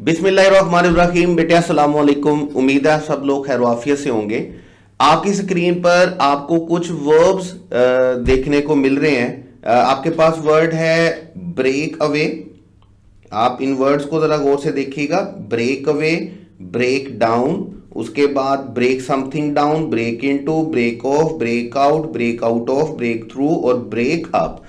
बिस्मिल्लाहिर्रहमानिर्रहीम। बेटे अस्सलाम वालेकुम। उम्मीद है सब लोग खैर आफियत से होंगे। आपकी स्क्रीन पर आपको कुछ वर्ब्स देखने को मिल रहे हैं। आपके पास वर्ड है ब्रेक अवे। आप इन वर्ड्स को जरा गौर से देखिएगा। ब्रेक अवे, ब्रेक डाउन, उसके बाद break something down, break into, break off, break out of, break through और ब्रेक अप।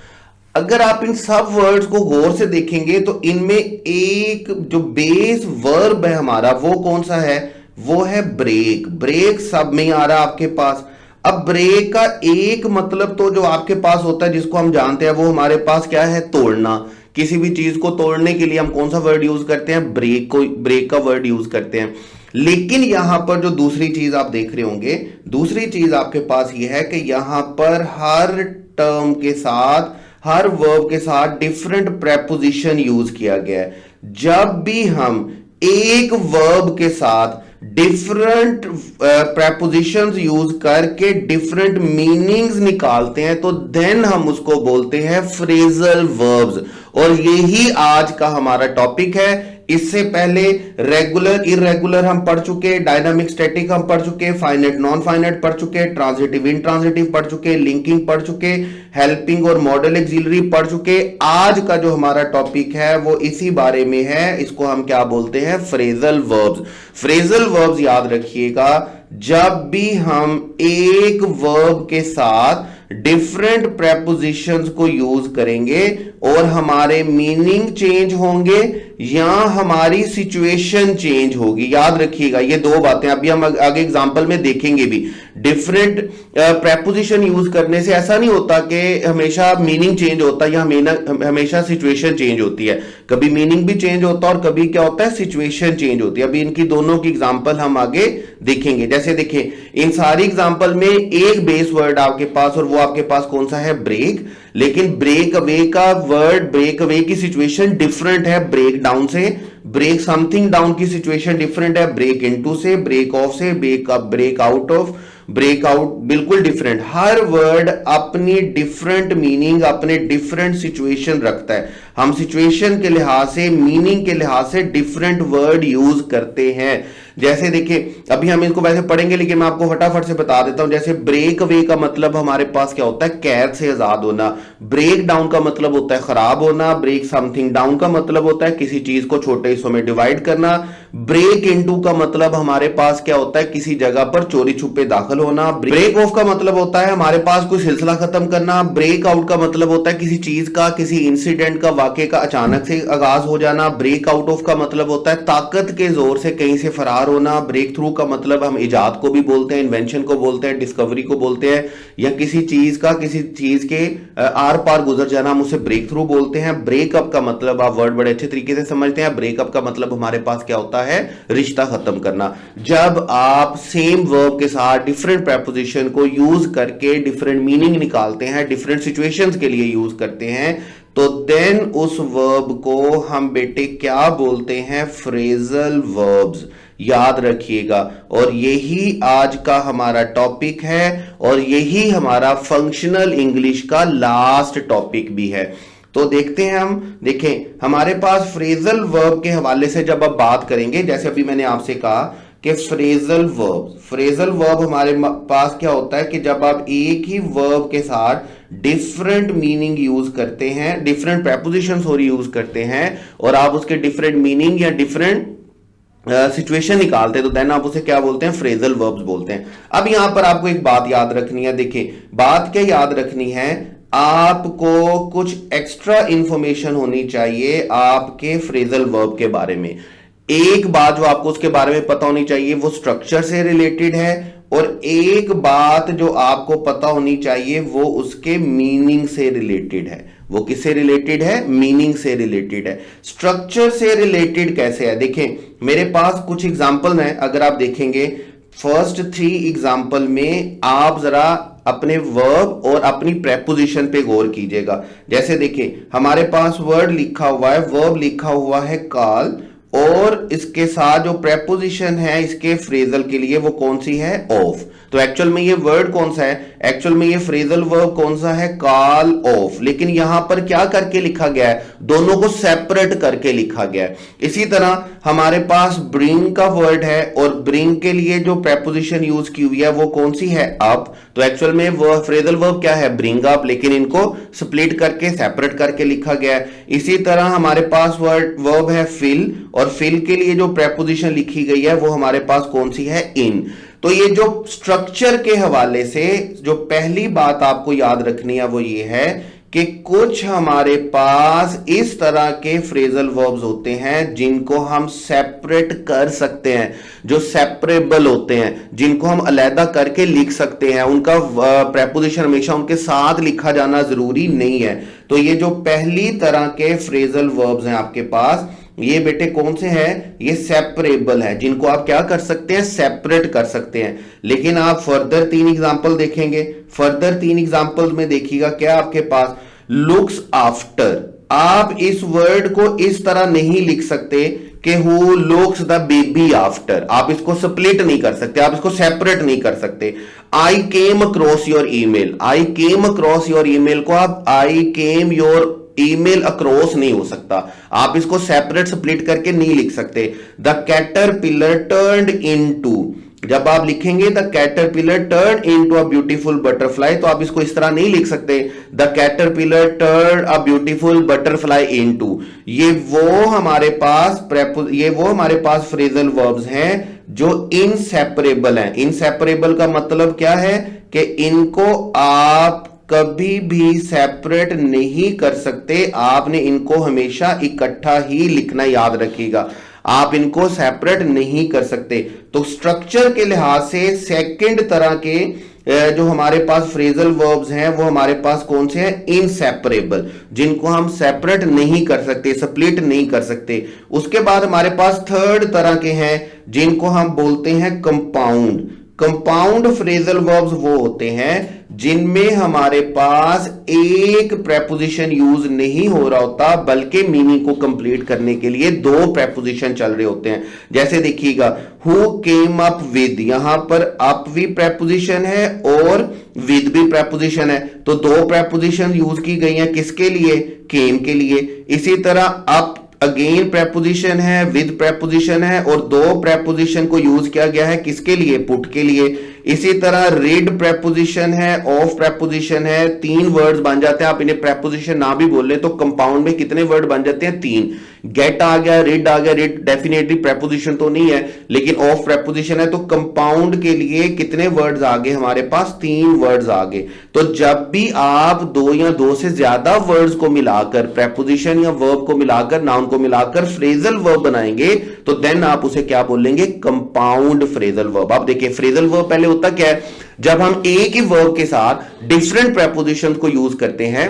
अगर आप इन सब वर्ड्स को गौर से देखेंगे तो इनमें एक जो बेस वर्ब है हमारा, वो कौन सा है? वो है ब्रेक। ब्रेक सब में आ रहा है आपके पास। अब ब्रेक का एक मतलब तो जो आपके पास होता है, जिसको हम जानते हैं, वो हमारे पास क्या है? तोड़ना। किसी भी चीज को तोड़ने के लिए हम कौन सा वर्ड यूज करते हैं? ब्रेक का वर्ड यूज करते हैं। लेकिन यहां पर जो दूसरी चीज आप देख रहे होंगे, दूसरी चीज आपके पास ये है कि यहां पर हर टर्म के साथ, हर वर्ब के साथ डिफरेंट प्रेपोजिशन यूज किया गया है। जब भी हम एक वर्ब के साथ डिफरेंट प्रेपोजिशंस यूज करके डिफरेंट मीनिंग्स निकालते हैं तो देन हम उसको बोलते हैं फ्रेजल वर्ब्स। और यही आज का हमारा टॉपिक है। इससे पहले रेगुलर, इररेगुलर हम पढ़ चुके, डायनामिक स्टैटिक हम पढ़ चुके, फाइनेट नॉन फाइनेट पढ़ चुके, ट्रांजिटिव इनट्रांजिटिव पढ़ चुके, लिंकिंग पढ़ चुके, हेल्पिंग और मॉडल एक्सिलरी पढ़ चुके। आज का जो हमारा टॉपिक है वो इसी बारे में है। इसको हम क्या बोलते हैं? Phrasal verbs. फ्रेजल वर्ब्स याद रखिएगा, जब भी हम एक वर्ब के साथ डिफरेंट प्रेपोजिशंस को यूज करेंगे और हमारे मीनिंग चेंज होंगे या हमारी सिचुएशन चेंज होगी। याद रखिएगा ये दो बातें, अभी हम आगे एग्जांपल में देखेंगे भी। डिफरेंट प्रेपोजिशन यूज करने से ऐसा नहीं होता कि हमेशा मीनिंग चेंज होता है या हमेशा सिचुएशन चेंज होती है। कभी मीनिंग भी चेंज होता है और कभी क्या होता है? सिचुएशन चेंज होती है। अभी इनकी दोनों की एग्जांपल हम आगे देखेंगे। जैसे देखिए, इन सारी एग्जांपल में एक बेस वर्ड आपके पास, और वो आपके पास कौन सा है? ब्रेक। लेकिन ब्रेक अवे का वर्ड, ब्रेक अवे की सिचुएशन डिफरेंट है ब्रेक डाउन से। ब्रेक समथिंग डाउन की सिचुएशन डिफरेंट है ब्रेक इनटू से, ब्रेक ऑफ से, break out of, break out बिल्कुल डिफरेंट। हर वर्ड अपनी डिफरेंट मीनिंग, अपने डिफरेंट सिचुएशन रखता है। हम सिचुएशन के लिहाज से, मीनिंग के लिहाज से डिफरेंट वर्ड यूज करते हैं। जैसे देखिए, अभी हम इसको वैसे पढ़ेंगे लेकिन मैं आपको फटाफट से बता देता हूं। जैसे ब्रेक अवे का मतलब हमारे पास क्या होता है? कैद से आजाद होना। ब्रेक डाउन का मतलब होता है खराब होना। ब्रेक समथिंग डाउन का मतलब होता है किसी चीज को छोटे हिस्सों में डिवाइड करना। ब्रेक इनटू का मतलब हमारे पास क्या होता है? किसी जगह पर चोरी छुपे दाखिल होना। ब्रेक ऑफ का मतलब होता है हमारे पास कोई सिलसिला खत्म करना। ब्रेक आउट का मतलब होता है किसी चीज का, किसी इंसिडेंट का, वाकये का अचानक से आगाज हो जाना। ब्रेक आउट ऑफ का मतलब होता है ताकत के जोर से कहीं से फरार होना। ब्रेक थ्रू का मतलब हम इजाद को भी बोलते हैं, इन्वेंशन को बोलते हैं, डिस्कवरी को बोलते हैं, या किसी चीज का, किसी चीज के आर पार गुजर जाना, हम उसे ब्रेक थ्रू बोलते हैं। ब्रेकअप का मतलब आप वर्ड बड़े अच्छे तरीके से समझते हैं। ब्रेकअप का मतलब हमारे पास क्या होता है? रिश्ता खत्म करना। जब आप सेम वर्ब के साथ डिफरेंट प्रेपोजिशन को यूज करके डिफरेंट मीनिंग निकालते हैं, डिफरेंट सिचुएशंस के लिए यूज करते हैं, तो देन उस वर्ब को हम बेटे क्या बोलते हैं? Phrasal verbs. याद रखिएगा। और यही आज का हमारा टॉपिक है और यही हमारा फंक्शनल इंग्लिश का लास्ट टॉपिक भी है। तो देखते हैं हम। देखें, हमारे पास फ्रेजल वर्ब के हवाले से जब आप बात करेंगे, जैसे अभी मैंने आपसे कहा कि फ्रेजल वर्ब हमारे पास क्या होता है कि जब आप एक ही वर्ब के साथ डिफरेंट मीनिंग यूज करते हैं, डिफरेंट प्रेपोजिशंस यूज करते हैं और आप उसके डिफरेंट मीनिंग या डिफरेंट सिचुएशन निकालते हैं, तो देन आप उसे क्या बोलते हैं? फ्रेजल वर्ब्स बोलते हैं। अब यहां पर आपको एक बात याद रखनी है। देखिए, बात क्या याद रखनी है? आपको कुछ एक्स्ट्रा इंफॉर्मेशन होनी चाहिए आपके फ्रेजल वर्ब के बारे में। एक बात जो आपको उसके बारे में पता होनी चाहिए वो स्ट्रक्चर से रिलेटेड है, और एक बात जो आपको पता होनी चाहिए वो उसके मीनिंग से रिलेटेड है। वो किससे रिलेटेड है? मीनिंग से रिलेटेड है। स्ट्रक्चर से रिलेटेड कैसे है? देखें, मेरे पास कुछ एग्जांपल हैं। अगर आप देखेंगे फर्स्ट 3 एग्जांपल में आप जरा अपने वर्ब और अपनी प्रेपोजिशन पे गौर कीजिएगा। जैसे देखिए, हमारे पास वर्ड लिखा हुआ है, वर्ब लिखा हुआ है कॉल, और इसके साथ जो प्रेपोजिशन है इसके फ्रेजल के लिए वो कौन सी है, ऑफ। तो एक्चुअल में ये वर्ड कौन सा है, एक्चुअल में ये फ्रेजल वर्ब कौन सा है, कॉल ऑफ। लेकिन यहां पर क्या करके लिखा गया है, दोनों को सेपरेट करके लिखा गया है। इसी तरह हमारे पास ब्रिंग का वर्ड है और ब्रिंग के लिए जो प्रेपोजिशन यूज की हुई है वो कौन सी है, अप। तो एक्चुअल में वो फ्रेजल वर्ब क्या है, ब्रिंग अप, लेकिन इनको स्प्लिट करके सेपरेट करके लिखा गया है। इसी तरह हमारे पास वर्ब है फिल, और फिल के लिए जो प्रेपोजिशन लिखी गई है वो हमारे पास कौन सी है, इन। तो ये जो स्ट्रक्चर के हवाले से जो पहली बात आपको याद रखनी है वो ये है कि कुछ हमारे पास इस तरह के फ्रेजल वर्ब्स होते हैं जिनको हम सेपरेट कर सकते हैं, जो सेपरेबल होते हैं, जिनको हम अलहदा करके लिख सकते हैं। उनका प्रेपोजिशन हमेशा उनके साथ लिखा जाना जरूरी नहीं है। तो ये जो पहली तरह के फ्रेजल वर्ब्स हैं आपके पास, ये बेटे कौन से हैं, ये सेपरेबल है, जिनको आप क्या कर सकते हैं, सेपरेट कर सकते हैं। लेकिन आप फर्दर 3 एग्जांपल देखेंगे, फर्दर 3 एग्जांपल्स में देखिएगा क्या आपके पास, लुक्स आफ्टर। आप इस वर्ड को इस तरह नहीं लिख सकते कि who looks the baby after, आप इसको स्प्लिट नहीं कर सकते, आप इसको सेपरेट नहीं कर सकते। I came across your email, I came across your email को आप I came your email across नहीं हो सकता, आप इसको सेपरेट स्प्लिट करके नहीं लिख सकते। द कैटरपिलर टर्न्ड इनटू, जब आप लिखेंगे the caterpillar turn into a beautiful butterfly, तो आप इसको इस तरह नहीं लिख सकते, the caterpillar turn a beautiful butterfly into. ये वो हमारे पास फ्रेजल वर्ब्स हैं जो इनसेपरेबल हैं। इनसेपरेबल का मतलब क्या है कि इनको आप कभी भी सेपरेट नहीं कर सकते, आपने इनको हमेशा इकट्ठा ही लिखना, याद रखिएगा, आप इनको सेपरेट नहीं कर सकते। तो स्ट्रक्चर के लिहाज से सेकंड तरह के जो हमारे पास फ्रेजल वर्ब्स हैं वो हमारे पास कौन से हैं, इनसेपरेबल, जिनको हम सेपरेट नहीं कर सकते, स्प्लिट नहीं कर सकते। उसके बाद हमारे पास थर्ड तरह के हैं जिनको हम बोलते हैं कंपाउंड। कंपाउंड फ्रेजल वर्ब्स वो होते हैं जिनमें हमारे पास एक प्रेपोजिशन यूज नहीं हो रहा होता, बल्कि मीनिंग को कंप्लीट करने के लिए 2 प्रेपोजिशन चल रहे होते हैं। जैसे देखिएगा, हु केम अप विद, यहां पर अप भी प्रेपोजिशन है और विद भी प्रेपोजिशन है, तो 2 प्रेपोजिशन यूज की गई हैं, किसके लिए, केम के लिए। इसी तरह अप अगेन प्रेपोजिशन है, विद प्रेपोजिशन है, और 2 प्रेपोजिशन को यूज किया गया है किसके लिए, पुट के लिए। इसी तरह रीड प्रेपोजिशन है, ऑफ प्रेपोजिशन है, 3 वर्ड्स बन जाते हैं। आप इन्हें प्रेपोजिशन ना भी बोल ले तो कंपाउंड में कितने वर्ड बन जाते हैं, 3। गेट आ गया, रीड आ गया, रीड डेफिनेटली प्रेपोजिशन तो नहीं है लेकिन ऑफ प्रेपोजिशन है, तो कंपाउंड के लिए कितने वर्ड्स आ गए हमारे पास, 3 वर्ड्स आ गए। तो जब भी आप 2 या 2 से ज्यादा वर्ड्स को मिलाकर, प्रेपोजिशन या वर्ब को मिलाकर, नाउन को मिलाकर फ्रेजल वर्ब बनाएंगे तो देन आप उसे क्या बोलेंगे, कंपाउंड फ्रेजल वर्ब। आप देखिए फ्रेजल वर्ब पहले होता क्या है, जब हम एक ही वर्ब के साथ डिफरेंट प्रेपोजिशन को यूज करते हैं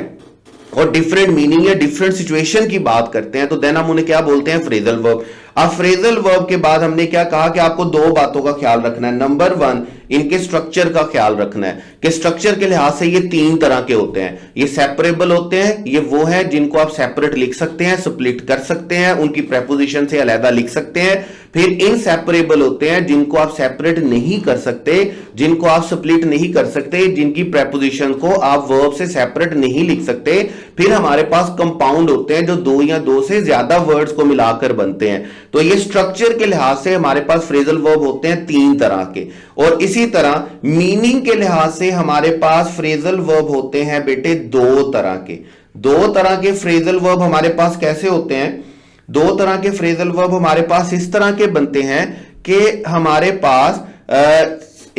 और डिफरेंट मीनिंग या डिफरेंट सिचुएशन की बात करते हैं तो देन हम उन्हें क्या बोलते हैं, फ्रेजल वर्ब। अब फ्रेजल वर्ब के बाद हमने क्या कहा कि आपको 2 बातों का ख्याल रखना है। नंबर 1, इनके स्ट्रक्चर का ख्याल रखना है कि स्ट्रक्चर के लिहाज से ये 3 तरह के होते हैं। ये सेपरेबल होते हैं, ये वो हैं जिनको आप सेपरेट लिख सकते हैं, स्प्लिट कर सकते हैं, उनकी प्रेपोजिशन से अलहदा लिख सकते हैं। फिर इनसेपरेबल होते हैं जिनको आप सेपरेट नहीं कर सकते, जिनको आप स्प्लिट नहीं कर सकते, जिनकी प्रेपोजिशन को आप वर्ब से सेपरेट नहीं लिख सकते। फिर हमारे पास कंपाउंड होते हैं जो 2 या 2 से ज्यादा वर्ड्स को मिलाकर बनते हैं। तो ये स्ट्रक्चर के लिहाज से हमारे पास फ्रेजल वर्ब होते हैं 3 तरह के। और इसी तरह मीनिंग के लिहाज से हमारे पास फ्रेजल वर्ब होते हैं बेटे 2 तरह के। 2 तरह के फ्रेजल वर्ब हमारे पास कैसे होते हैं, 2 तरह के फ्रेजल वर्ब हमारे पास इस तरह के बनते हैं कि हमारे पास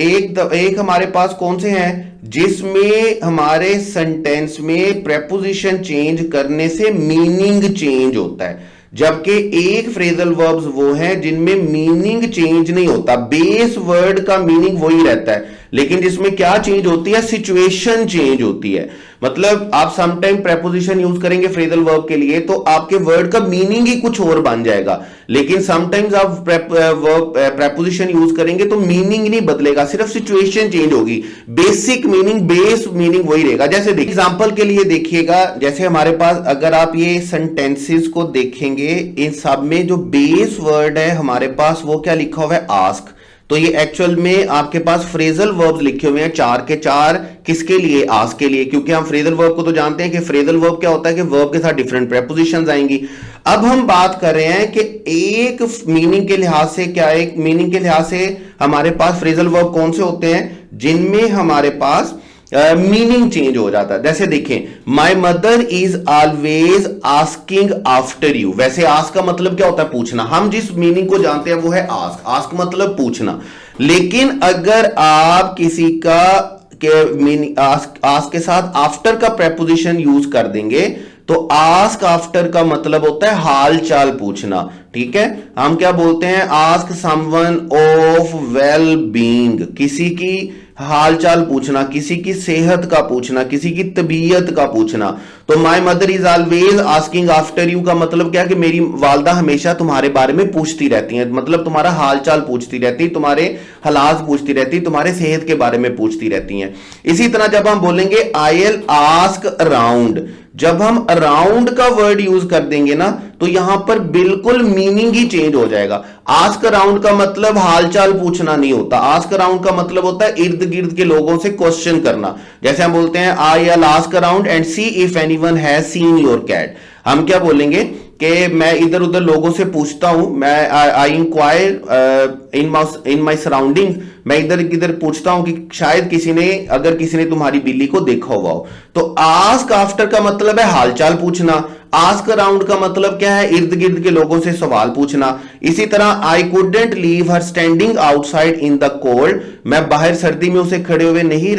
एक हमारे पास कौन से हैं जिसमें हमारे सेंटेंस में प्रेपोजिशन चेंज करने से मीनिंग चेंज होता है, जबकि एक फ्रेजल वर्ब्स वो हैं जिनमें मीनिंग चेंज नहीं होता, बेस वर्ड का मीनिंग वही रहता है लेकिन जिसमें क्या चेंज होती है, सिचुएशन चेंज होती है। मतलब आप समटाइम प्रेपोजिशन यूज करेंगे फ्रेजल वर्ब के लिए तो आपके वर्ड का मीनिंग ही कुछ और बन जाएगा, लेकिन समटाइम्स आप प्रेपोजिशन यूज करेंगे तो मीनिंग नहीं बदलेगा, सिर्फ सिचुएशन चेंज होगी, बेसिक मीनिंग, बेस मीनिंग वही रहेगा। जैसे एग्जांपल के लिए देखिएगा, जैसे हमारे पास अगर आप ये सेंटेंसेस को देखेंगे, इन सब में जो बेस वर्ड है हमारे पास वो क्या लिखा हुआ है, आस्क। तो ये एक्चुअल में आपके पास फ्रेजल वर्ब्स लिखे हुए हैं, 4 के 4 किसके लिए, आस्क के लिए, क्योंकि हम फ्रेजल वर्ब को तो जानते हैं कि फ्रेजल वर्ब क्या होता है कि वर्ब के साथ डिफरेंट प्रेपोजिशंस आएंगी। अब हम बात कर रहे हैं कि एक मीनिंग के लिहाज से क्या, एक मीनिंग के लिहाज से हमारे पास फ्रेजल वर्ब कौन से होते हैं जिनमें हमारे पास मीनिंग चेंज हो जाता है। जैसे देखें, my mother is always asking after you. वैसे आस्क का मतलब क्या होता है, पूछना। हम जिस मीनिंग को जानते हैं वो है आस्क, आस्क मतलब पूछना। लेकिन अगर आप किसी का के मीनिंग आस्क के साथ आफ्टर का प्रेपोजिशन यूज कर देंगे तो आस्क आफ्टर का मतलब होता है हाल चाल पूछना। ठीक है, हम क्या बोलते हैं, ask someone of well being, किसी की हाल चाल पूछना, किसी की सेहत का पूछना, किसी की तबीयत का पूछना। तो my mother is always asking after you का मतलब क्या, कि मेरी वालदा हमेशा तुम्हारे बारे में पूछती रहती हैं, मतलब तुम्हारा हाल चाल पूछती रहती, तुम्हारे हालात पूछती रहती, तुम्हारे सेहत के बारे में पूछती रहती हैं। इसी तरह जब हम बोलेंगे आई विल आस्क अराउंड, जब हम अराउंड का वर्ड यूज कर देंगे ना तो यहां पर बिल्कुल मीनिंग ही चेंज हो जाएगा। आस्क अराउंड का मतलब हालचाल पूछना नहीं होता, आस्क अराउंड का मतलब होता है इर्द गिर्द के लोगों से क्वेश्चन करना। जैसे हम बोलते हैं I will ask around and see if anyone has seen your cat. हम क्या बोलेंगे कि मैं इधर उधर लोगों से पूछता हूं, मैं आई इंक्वायर इन माई सराउंडिंग, मैं इधर किधर पूछता हूं कि शायद अगर किसी ने तुम्हारी बिल्ली को देखा हुआ हो। तो आस्क आफ्टर का मतलब है हालचाल पूछना, आस्क अराउंड का मतलब क्या है, इर्द गिर्द के लोगों से सवाल पूछना। इसी तरह I couldn't leave her standing outside in the cold, मैं बाहर सर्दी में उसे खड़े हुए नहीं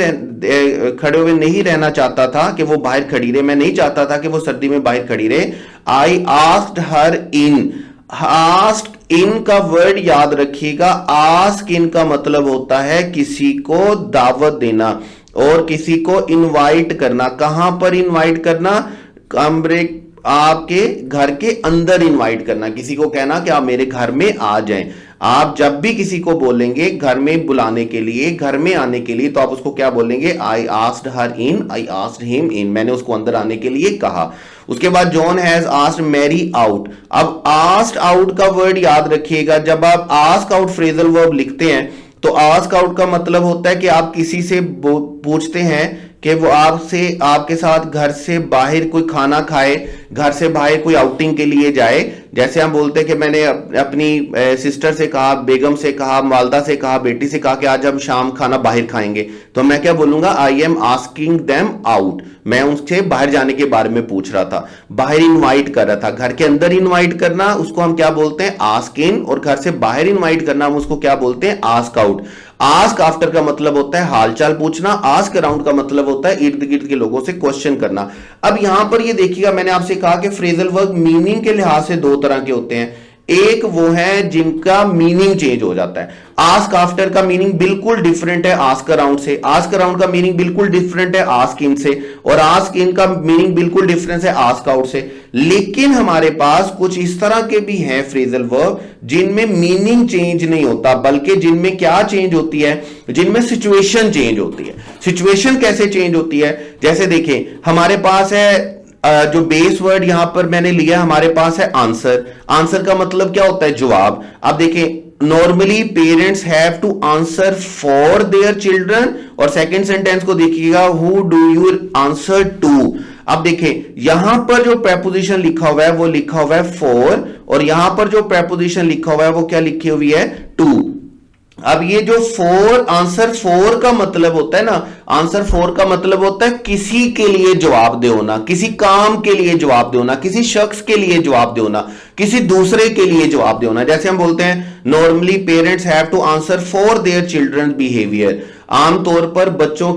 रहना चाहता था कि वो बाहर खड़ी रहे, मैं नहीं चाहता था कि वो सर्दी में बाहर खड़ी रहे। आई asked her in, ask in का वर्ड याद रखिएगा, आस्क इन का मतलब होता है किसी को दावत देना और किसी को इनवाइट करना। कहां पर इनवाइट करना, कमरे आपके घर के अंदर इनवाइट करना, किसी को कहना कि आप मेरे घर में आ जाएं। आप जब भी किसी को बोलेंगे घर में बुलाने के लिए, घर में आने के लिए, तो आप उसको क्या बोलेंगे, I asked her in, I asked him in, मैंने उसको अंदर आने के लिए कहा। उसके बाद John has asked Mary out. अब आस्क्ड आउट का वर्ड याद रखिएगा, जब आप आस्क आउट फ्रेजल वर्ब लिखते हैं तो आस्क आउट का मतलब होता है कि आप किसी से पूछते हैं कि वो आपके साथ घर से बाहर कोई खाना खाए, घर से बाहर कोई आउटिंग के लिए जाए। जैसे हम बोलते हैं कि मैंने अपनी सिस्टर से कहा, बेगम से कहा, वालदा से कहा, बेटी से कहा कि आज हम शाम खाना बाहर खाएंगे, तो मैं क्या बोलूंगा, I am asking them out, मैं उनसे बाहर जाने के बारे में पूछ रहा था, बाहर इनवाइट कर रहा था। घर के अंदर इनवाइट करना उसको हम क्या बोलते हैं, आस्क इन, और घर से बाहर इनवाइट करना हम उसको क्या बोलते हैं, आस्क आउट। आस्क आफ्टर का मतलब होता है हालचाल पूछना, आस्क अराउंड का मतलब होता है इर्द गिर्द के लोगों से क्वेश्चन करना। अब यहां पर ये देखिएगा, मैंने आपसे कहा कि फ्रेजल वर्ब मीनिंग के लिहाज से दो तरह के होते हैं, एक वो है जिनका मीनिंग चेंज हो जाता है। आस्क आफ्टर का मीनिंग बिल्कुल डिफरेंट है आस्क अराउंड से, आस्क अराउंड का मीनिंग बिल्कुल डिफरेंट है आस्क इन से, और आस्क इन का मीनिंग बिल्कुल डिफरेंट है आस्क आउट से। लेकिन हमारे पास कुछ इस तरह के भी हैं फ्रेजल वर्ब जिनमें मीनिंग चेंज नहीं होता, बल्कि जिनमें क्या चेंज होती है, जिनमें सिचुएशन चेंज होती है। सिचुएशन कैसे चेंज होती है, जैसे देखें हमारे पास है जो बेस वर्ड यहां पर मैंने लिया, हमारे पास है आंसर। आंसर का मतलब क्या होता है, जवाब। अब देखें, normally parents have to answer for their children, और सेकंड सेंटेंस को देखिएगा, who do you answer to. अब देखें यहां पर जो प्रेपोजिशन लिखा हुआ है वो लिखा हुआ है फॉर, और यहां पर जो प्रेपोजिशन लिखा हुआ है वो क्या लिखी हुई है, टू। अब ये जो फोर, आंसर फोर का मतलब होता है ना, आंसर फोर का मतलब होता है किसी के लिए जवाब दे होना, किसी काम के लिए जवाब दे होना, किसी शख्स के लिए जवाब दे होना, किसी दूसरे के लिए जवाब दे होना। जैसे हम बोलते हैं normally parents have to answer for their children behaviour, आमतौर पर बच्चों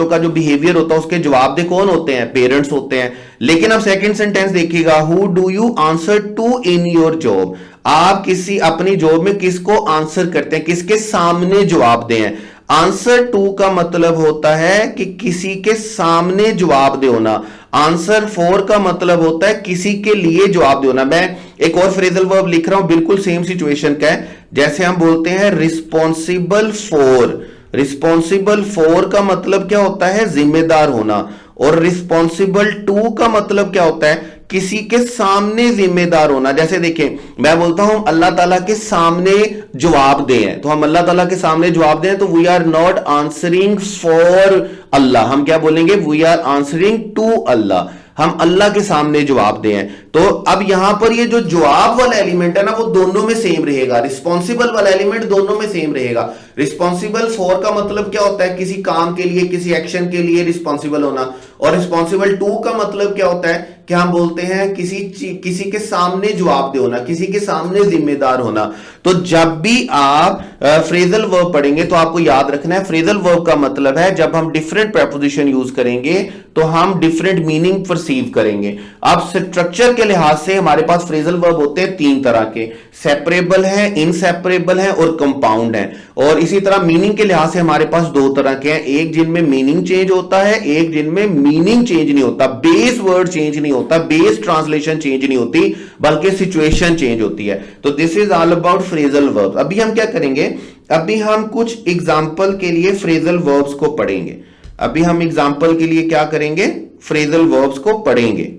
का जो बिहेवियर होता है उसके जवाब दे कौन होते हैं, पेरेंट्स होते हैं। लेकिन अब सेकंड सेंटेंस देखिएगा, who do you answer to in your job, आप किसी अपनी जॉब में किसको आंसर करते हैं, किसके सामने जवाब दें हैं। आंसर टू का मतलब होता है कि किसी के सामने जवाब देना। आंसर फोर का मतलब होता है किसी के लिए जवाब देना। मैं एक और फ्रेजल वर्ब लिख रहा हूं, बिल्कुल सेम सिचुएशन का है। जैसे हम बोलते हैं रिस्पॉन्सिबल फॉर। रिस्पॉन्सिबल फॉर का मतलब क्या होता है? जिम्मेदार होना। और रिस्पॉन्सिबल टू का मतलब क्या होता है? किसी के सामने जिम्मेदार होना। जैसे देखें, मैं बोलता हूं अल्लाह ताला के सामने जवाब दें, तो हम अल्लाह ताला के सामने जवाब दें तो we are not answering for Allah. हम क्या बोलेंगे? We are answering to Allah. हम अल्लाह के सामने जवाब दें। तो अब यहां पर ये जो जवाब वाला एलिमेंट है ना, वो दोनों में सेम रहेगा। रिस्पॉन्सिबल वाला एलिमेंट दोनों में सेम रहेगा। रिस्पॉन्सिबल फॉर का मतलब क्या होता है? किसी काम के लिए, किसी एक्शन के लिए रिस्पॉन्सिबल होना। और रिस्पॉन्सिबल टू का मतलब क्या होता है? कि हम बोलते हैं किसी के सामने जवाब देना, किसी के सामने जिम्मेदार होना। तो जब भी आप फ्रेजल वर्ब पढ़ेंगे तो आपको याद रखना है, फ्रेजल वर्ब का मतलब है जब हम डिफरेंट प्रेपोजिशन यूज करेंगे तो हम डिफरेंट मीनिंग परसीव करेंगे। अब स्ट्रक्चर के लिहाज से हमारे पास फ्रेजल वर्ब होते हैं तीन तरह के, सेपरेबल है, इनसेपरेबल है और कंपाउंड है। और इसी तरह मीनिंग के लिहाज से हमारे पास दो तरह के हैं, एक जिनमें मीनिंग चेंज होता है, एक जिनमें मीनिंग चेंज नहीं होता, बेस वर्ड चेंज नहीं होता, बेस ट्रांसलेशन चेंज नहीं होती, बल्कि सिचुएशन चेंज होती है। तो this is all about phrasal verbs. अभी हम क्या करेंगे? अभी हम कुछ एग्जांपल के लिए फ्रेजल वर्ब्स को पढ़ेंगे। अभी हम एग्जांपल के लिए क्या करेंगे? फ्रेजल वर्ब्स को पढ़ेंगे।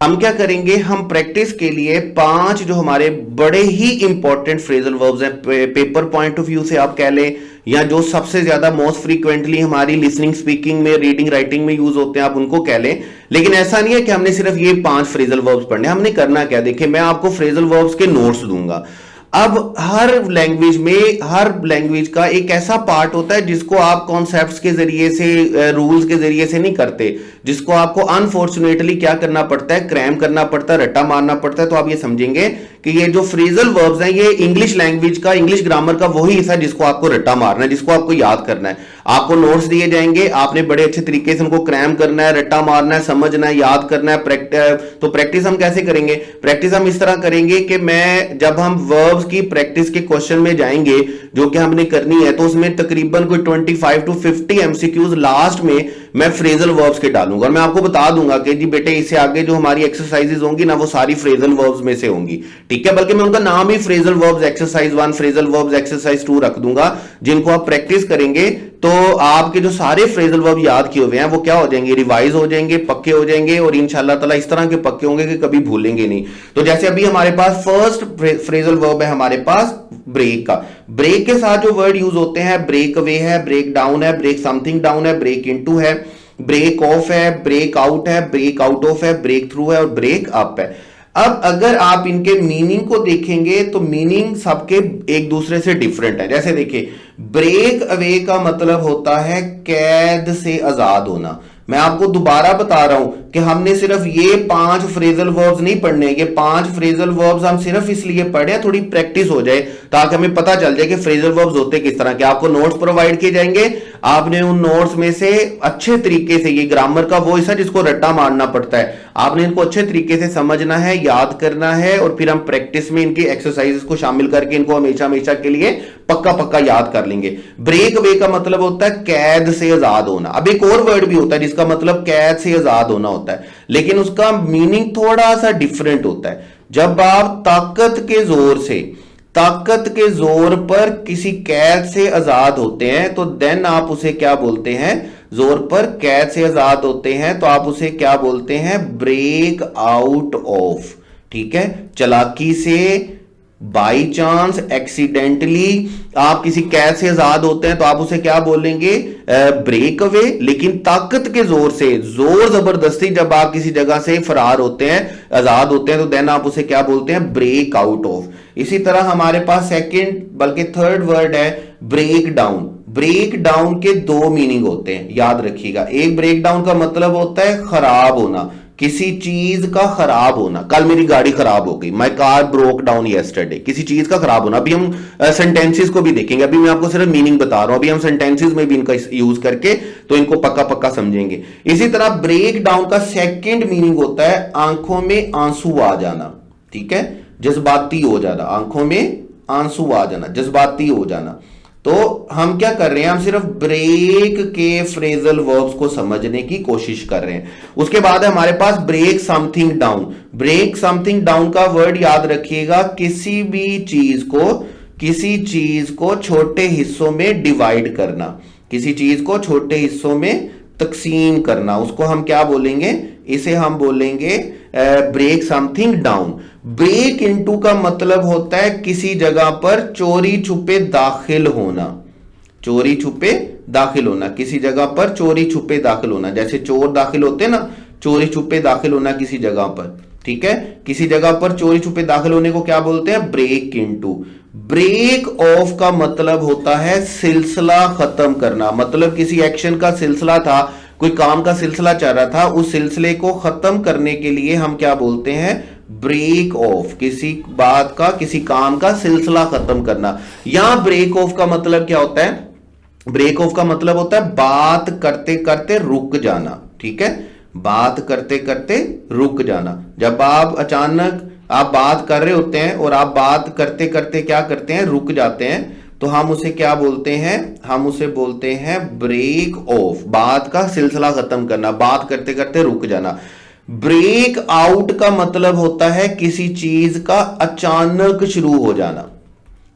हम क्या करेंगे? हम प्रैक्टिस के लिए 5 जो हमारे बड़े ही इंपॉर्टेंट फ्रेजल वर्ब्स हैं, पेपर पॉइंट ऑफ व्यू से आप कह लें, या जो सबसे ज्यादा मोस्ट फ्रीक्वेंटली हमारी लिसनिंग, स्पीकिंग में, रीडिंग, राइटिंग में यूज होते हैं, आप उनको कह लें। लेकिन ऐसा नहीं है कि हमने सिर्फ ये 5 फ्रेजल वर्ब्स पढ़ने। हमने करना क्या? देखिए, मैं आपको फ्रेजल वर्ब्स के नोट्स दूंगा। अब हर लैंग्वेज का एक ऐसा पार्ट होता है जिसको आप कॉन्सेप्ट्स के जरिए से, रूल्स के जरिए से नहीं करते, जिसको आपको अनफॉर्चुनेटली क्या करना पड़ता है? क्रैम करना पड़ता है, रट्टा मारना पड़ता है। तो आप ये समझेंगे कि ये जो फ्रेजल वर्ब्स हैं ये इंग्लिश लैंग्वेज का, इंग्लिश ग्रामर का वही हिस्सा है जिसको आपको रट्टा मारना है, जिसको आपको याद करना है। आपको नोट्स दिए जाएंगे, आपने बड़े अच्छे तरीके से उनको क्रैम करना है, रट्टा मारना है, समझना है, याद करना है। तो प्रैक्टिस हम कैसे करेंगे? प्रैक्टिस हम इस तरह करेंगे कि जब हम वर्ब्स की प्रैक्टिस के क्वेश्चन में जाएंगे जो कि हमने करनी है, तो उसमें तकरीबन कोई 25 to 50 एमसीक्यूज लास्ट में मैं फ्रेजल वर्ब्स के डालूंगा। और मैं आपको बता दूंगा कि जी बेटे, इससे आगे जो हमारी एक्सरसाइजेज होंगी ना, वो सारी फ्रेजल वर्ब्स में से होंगी। ठीक है, बल्कि मैं उनका नाम ही phrasal verbs exercise 1, phrasal verbs exercise 2 रख दूंगा, जिनको आप प्रैक्टिस करेंगे तो आपके जो सारे फ्रेजल वर्ब याद किए हुए हैं वो क्या हो जाएंगे? रिवाइज हो जाएंगे, पक्के हो जाएंगे, और इंशाल्लाह ताला इस तरह के पक्के होंगे कि कभी भूलेंगे नहीं। तो जैसे अभी हमारे पास फर्स्ट फ्रेजल वर्ब है हमारे पास ब्रेक का। ब्रेक के साथ जो वर्ड यूज होते हैं, ब्रेक अवे है, ब्रेक डाउन है, ब्रेक समथिंग डाउन है, ब्रेक इनटू है, ब्रेक ऑफ है, ब्रेक आउट है, ब्रेक आउट ऑफ है, ब्रेक थ्रू है और ब्रेक अप है। अब अगर आप इनके मीनिंग को देखेंगे तो मीनिंग सबके एक दूसरे से डिफरेंट है। जैसे देखिए, ब्रेक अवे का मतलब होता है कैद से आजाद होना। मैं आपको दोबारा बता रहा हूं कि हमने सिर्फ ये 5 फ्रेजल वर्ब्स नहीं पढ़ने। ये 5 फ्रेजल वर्ब्स हम सिर्फ इसलिए पढ़े थोड़ी प्रैक्टिस हो जाए, ताकि हमें पता चल जाए कि फ्रेजल वर्ब्स होते किस तरह के। आपको नोट्स प्रोवाइड किए जाएंगे, आपने उन नोट्स में से अच्छे तरीके से, ये ग्रामर का वो हिस्सा जिसको रट्टा मारना पड़ता है, आपने इनको अच्छे तरीके से समझना है, याद करना है, और फिर हम प्रैक्टिस में इनकी एक्सरसाइजेस को शामिल करके इनको हमेशा हमेशा के लिए पक्का पक्का याद कर लेंगे। ब्रेक अवे का मतलब होता है कैद से आजाद होना। अब एक और वर्ड भी होता है जिसका मतलब कैद से आजाद होना होता है, लेकिन उसका मीनिंग थोड़ा सा डिफरेंट होता है। जब आप ताकत के जोर पर किसी कैद से आजाद होते हैं तो देन आप उसे क्या बोलते हैं? जोर पर कैद से आजाद होते हैं तो आप उसे क्या बोलते हैं? Break out of. ठीक है, चालाकी से, बाई चांस, एक्सीडेंटली आप किसी कैद से आजाद होते हैं तो आप उसे क्या बोलेंगे? Break away. लेकिन ताकत के जोर से, जोर जबरदस्ती जब आप किसी जगह से फरार होते हैं, आजाद होते हैं, तो देन आप उसे क्या बोलते हैं? Break out of. इसी तरह हमारे पास सेकंड बल्कि थर्ड वर्ड है ब्रेक डाउन। ब्रेक डाउन के 2 मीनिंग होते हैं, याद रखिएगा। एक ब्रेक डाउन का मतलब होता है खराब होना, किसी चीज का खराब होना। कल मेरी गाड़ी खराब हो गई, my car broke down yesterday, किसी चीज का खराब होना। अभी हम सेंटेंसेस को भी देखेंगे, अभी मैं आपको सिर्फ मीनिंग बता रहा हूं, अभी हम सेंटेंसेस में भी इनका यूज करके तो इनको पक्का पक्का समझेंगे। इसी तरह ब्रेक डाउन का सेकंड मीनिंग होता है आंखों में आंसू आ जाना। ठीक है, जज्बाती हो जाना, आंखों में आंसू आ जाना, जज्बाती हो जाना। तो हम क्या कर रहे हैं, हम सिर्फ ब्रेक के फ्रेजल वर्ब्स को समझने की कोशिश कर रहे हैं। उसके बाद है हमारे पास break something down. Break something down का वर्ड याद रखिएगा, किसी भी चीज को छोटे हिस्सों में डिवाइड करना, किसी चीज को छोटे हिस्सों में तकसीम करना, उसको हम क्या बोलेंगे, इसे हम बोलेंगे break something down. Break into का मतलब होता है किसी जगह पर चोरी छुपे दाखिल होना, चोरी छुपे दाखिल होना, किसी जगह पर चोरी छुपे दाखिल होना, जैसे चोर दाखिल होते हैं ना, चोरी छुपे दाखिल होना किसी जगह पर, ठीक है। किसी जगह पर चोरी छुपे दाखिल होने को क्या बोलते हैं, ब्रेक इनटू। ब्रेक ऑफ का मतलब होता है सिलसिला खत्म करना, मतलब किसी एक्शन का सिलसिला था, कोई काम का सिलसिला चल रहा था, उस सिलसिले को खत्म करने के लिए हम क्या बोलते हैं, ब्रेक ऑफ। किसी बात का, किसी काम का सिलसिला खत्म करना। यहां ब्रेक ऑफ का मतलब क्या होता है, ब्रेक ऑफ का मतलब होता है बात करते करते रुक जाना, ठीक है, बात करते करते रुक जाना। जब आप अचानक आप बात कर रहे होते हैं और आप बात करते करते क्या करते हैं, रुक जाते हैं, तो हम उसे क्या बोलते हैं, हम उसे बोलते हैं ब्रेक ऑफ। बात का सिलसिला खत्म करना, बात करते करते रुक जाना। ब्रेक आउट का मतलब होता है किसी चीज का अचानक शुरू हो जाना,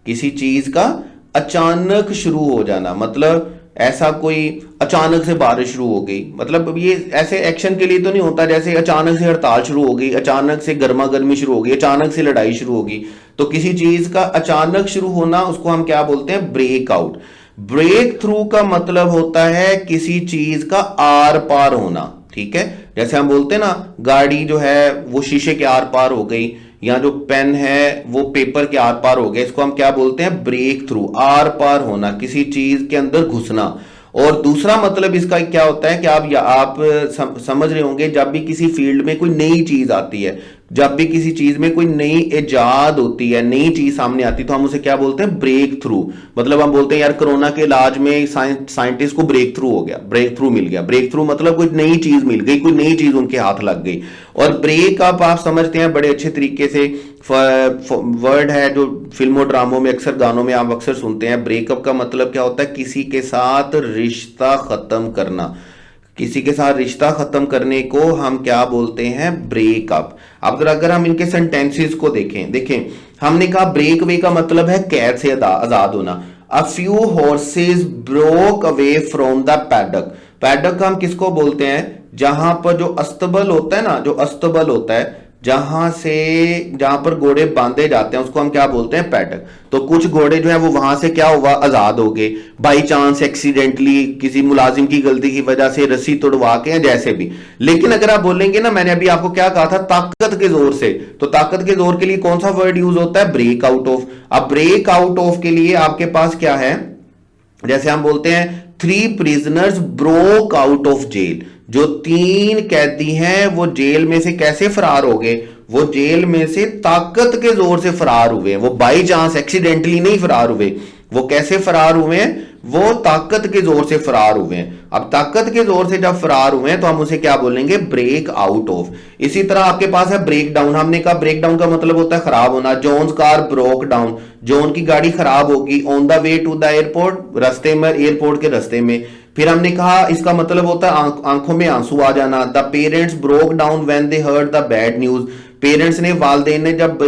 किसी चीज का अचानक शुरू हो जाना, मतलब ऐसा कोई अचानक से बारिश शुरू हो गई, मतलब ये ऐसे एक्शन के लिए तो नहीं होता जैसे अचानक से हड़ताल शुरू हो गई, अचानक से गर्मा गर्मी शुरू हो गई, अचानक से लड़ाई शुरू होगी। तो किसी चीज का अचानक शुरू होना, उसको हम क्या बोलते हैं, ब्रेक आउट। ब्रेक थ्रू का मतलब होता है किसी चीज का आर पार होना, ठीक है। जैसे हम बोलते हैं ना, गाड़ी जो है वो शीशे के आर पार हो गई, या जो पेन है वो पेपर के आर पार हो गया, इसको हम क्या बोलते हैं, ब्रेक थ्रू, आर पार होना, किसी चीज के अंदर घुसना। और दूसरा मतलब इसका क्या होता है कि आप समझ रहे होंगे, जब भी किसी फील्ड में कोई नई चीज आती है, जब भी किसी चीज में कोई नई इजाद होती है, नई चीज सामने आती है, तो हम उसे क्या बोलते हैं, ब्रेक थ्रू। मतलब हम बोलते हैं यार कोरोना के इलाज में साइंटिस्ट को ब्रेक थ्रू हो गया, ब्रेक थ्रू मिल गया। ब्रेक थ्रू मतलब कोई नई चीज मिल गई, कोई नई चीज उनके हाथ लग गई। और ब्रेक अप आप समझते हैं बड़े अच्छे तरीके से, वर्ड है जो फिल्मों ड्रामों में अक्सर, गानों में आप अक्सर सुनते हैं। ब्रेकअप का मतलब क्या होता है, किसी के साथ रिश्ता खत्म करना, किसी के साथ रिश्ता खत्म करने को हम क्या बोलते हैं, ब्रेकअप। अब अगर हम इनके सेंटेंसेस को देखें, हमने कहा ब्रेक अवे का मतलब है कैद से आजाद होना। A few horses broke away from the paddock. Paddock हम किसको बोलते हैं, जहां पर जो अस्तबल होता है ना, जो अस्तबल होता है, जहां पर घोड़े बांधे जाते हैं, उसको हम क्या बोलते हैं, पैडक। तो कुछ घोड़े जो है वो वहां से क्या हुआ, आजाद हो गए, बाई चांस एक्सीडेंटली किसी मुलाजिम की गलती की वजह से रस्सी तोड़वा के, या जैसे भी। लेकिन अगर आप बोलेंगे ना, मैंने अभी आपको क्या कहा था, ताकत के जोर से, तो ताकत के जोर के लिए कौन सा वर्ड यूज होता है, ब्रेक आउट ऑफ। अब ब्रेक आउट ऑफ के लिए आपके पास क्या है, जैसे हम बोलते हैं 3 prisoners broke out of jail. जो 3 कैदी हैं वो जेल में से कैसे फरार हो गए, वो जेल में से ताकत के जोर से फरार हुए, वो बाई चांस एक्सीडेंटली नहीं फरार हुए। वो कैसे फरार हुए हैं, वो ताकत के जोर से फरार हुए हैं। अब ताकत के जोर से जब फरार हुए हैं तो हम उसे क्या बोलेंगे, ब्रेक आउट ऑफ। इसी तरह आपके पास है ब्रेक डाउन। हमने कहा ब्रेक डाउन का मतलब होता है खराब होना। John's car broke down, John की गाड़ी खराब होगी, on the way to the airport, रास्ते में, एयरपोर्ट के रास्ते में। फिर हमने कहा इसका मतलब होता है आंखों में आंसू आ जाना। The parents broke down when they heard the bad news. Parents ने, वालिदैन ने जब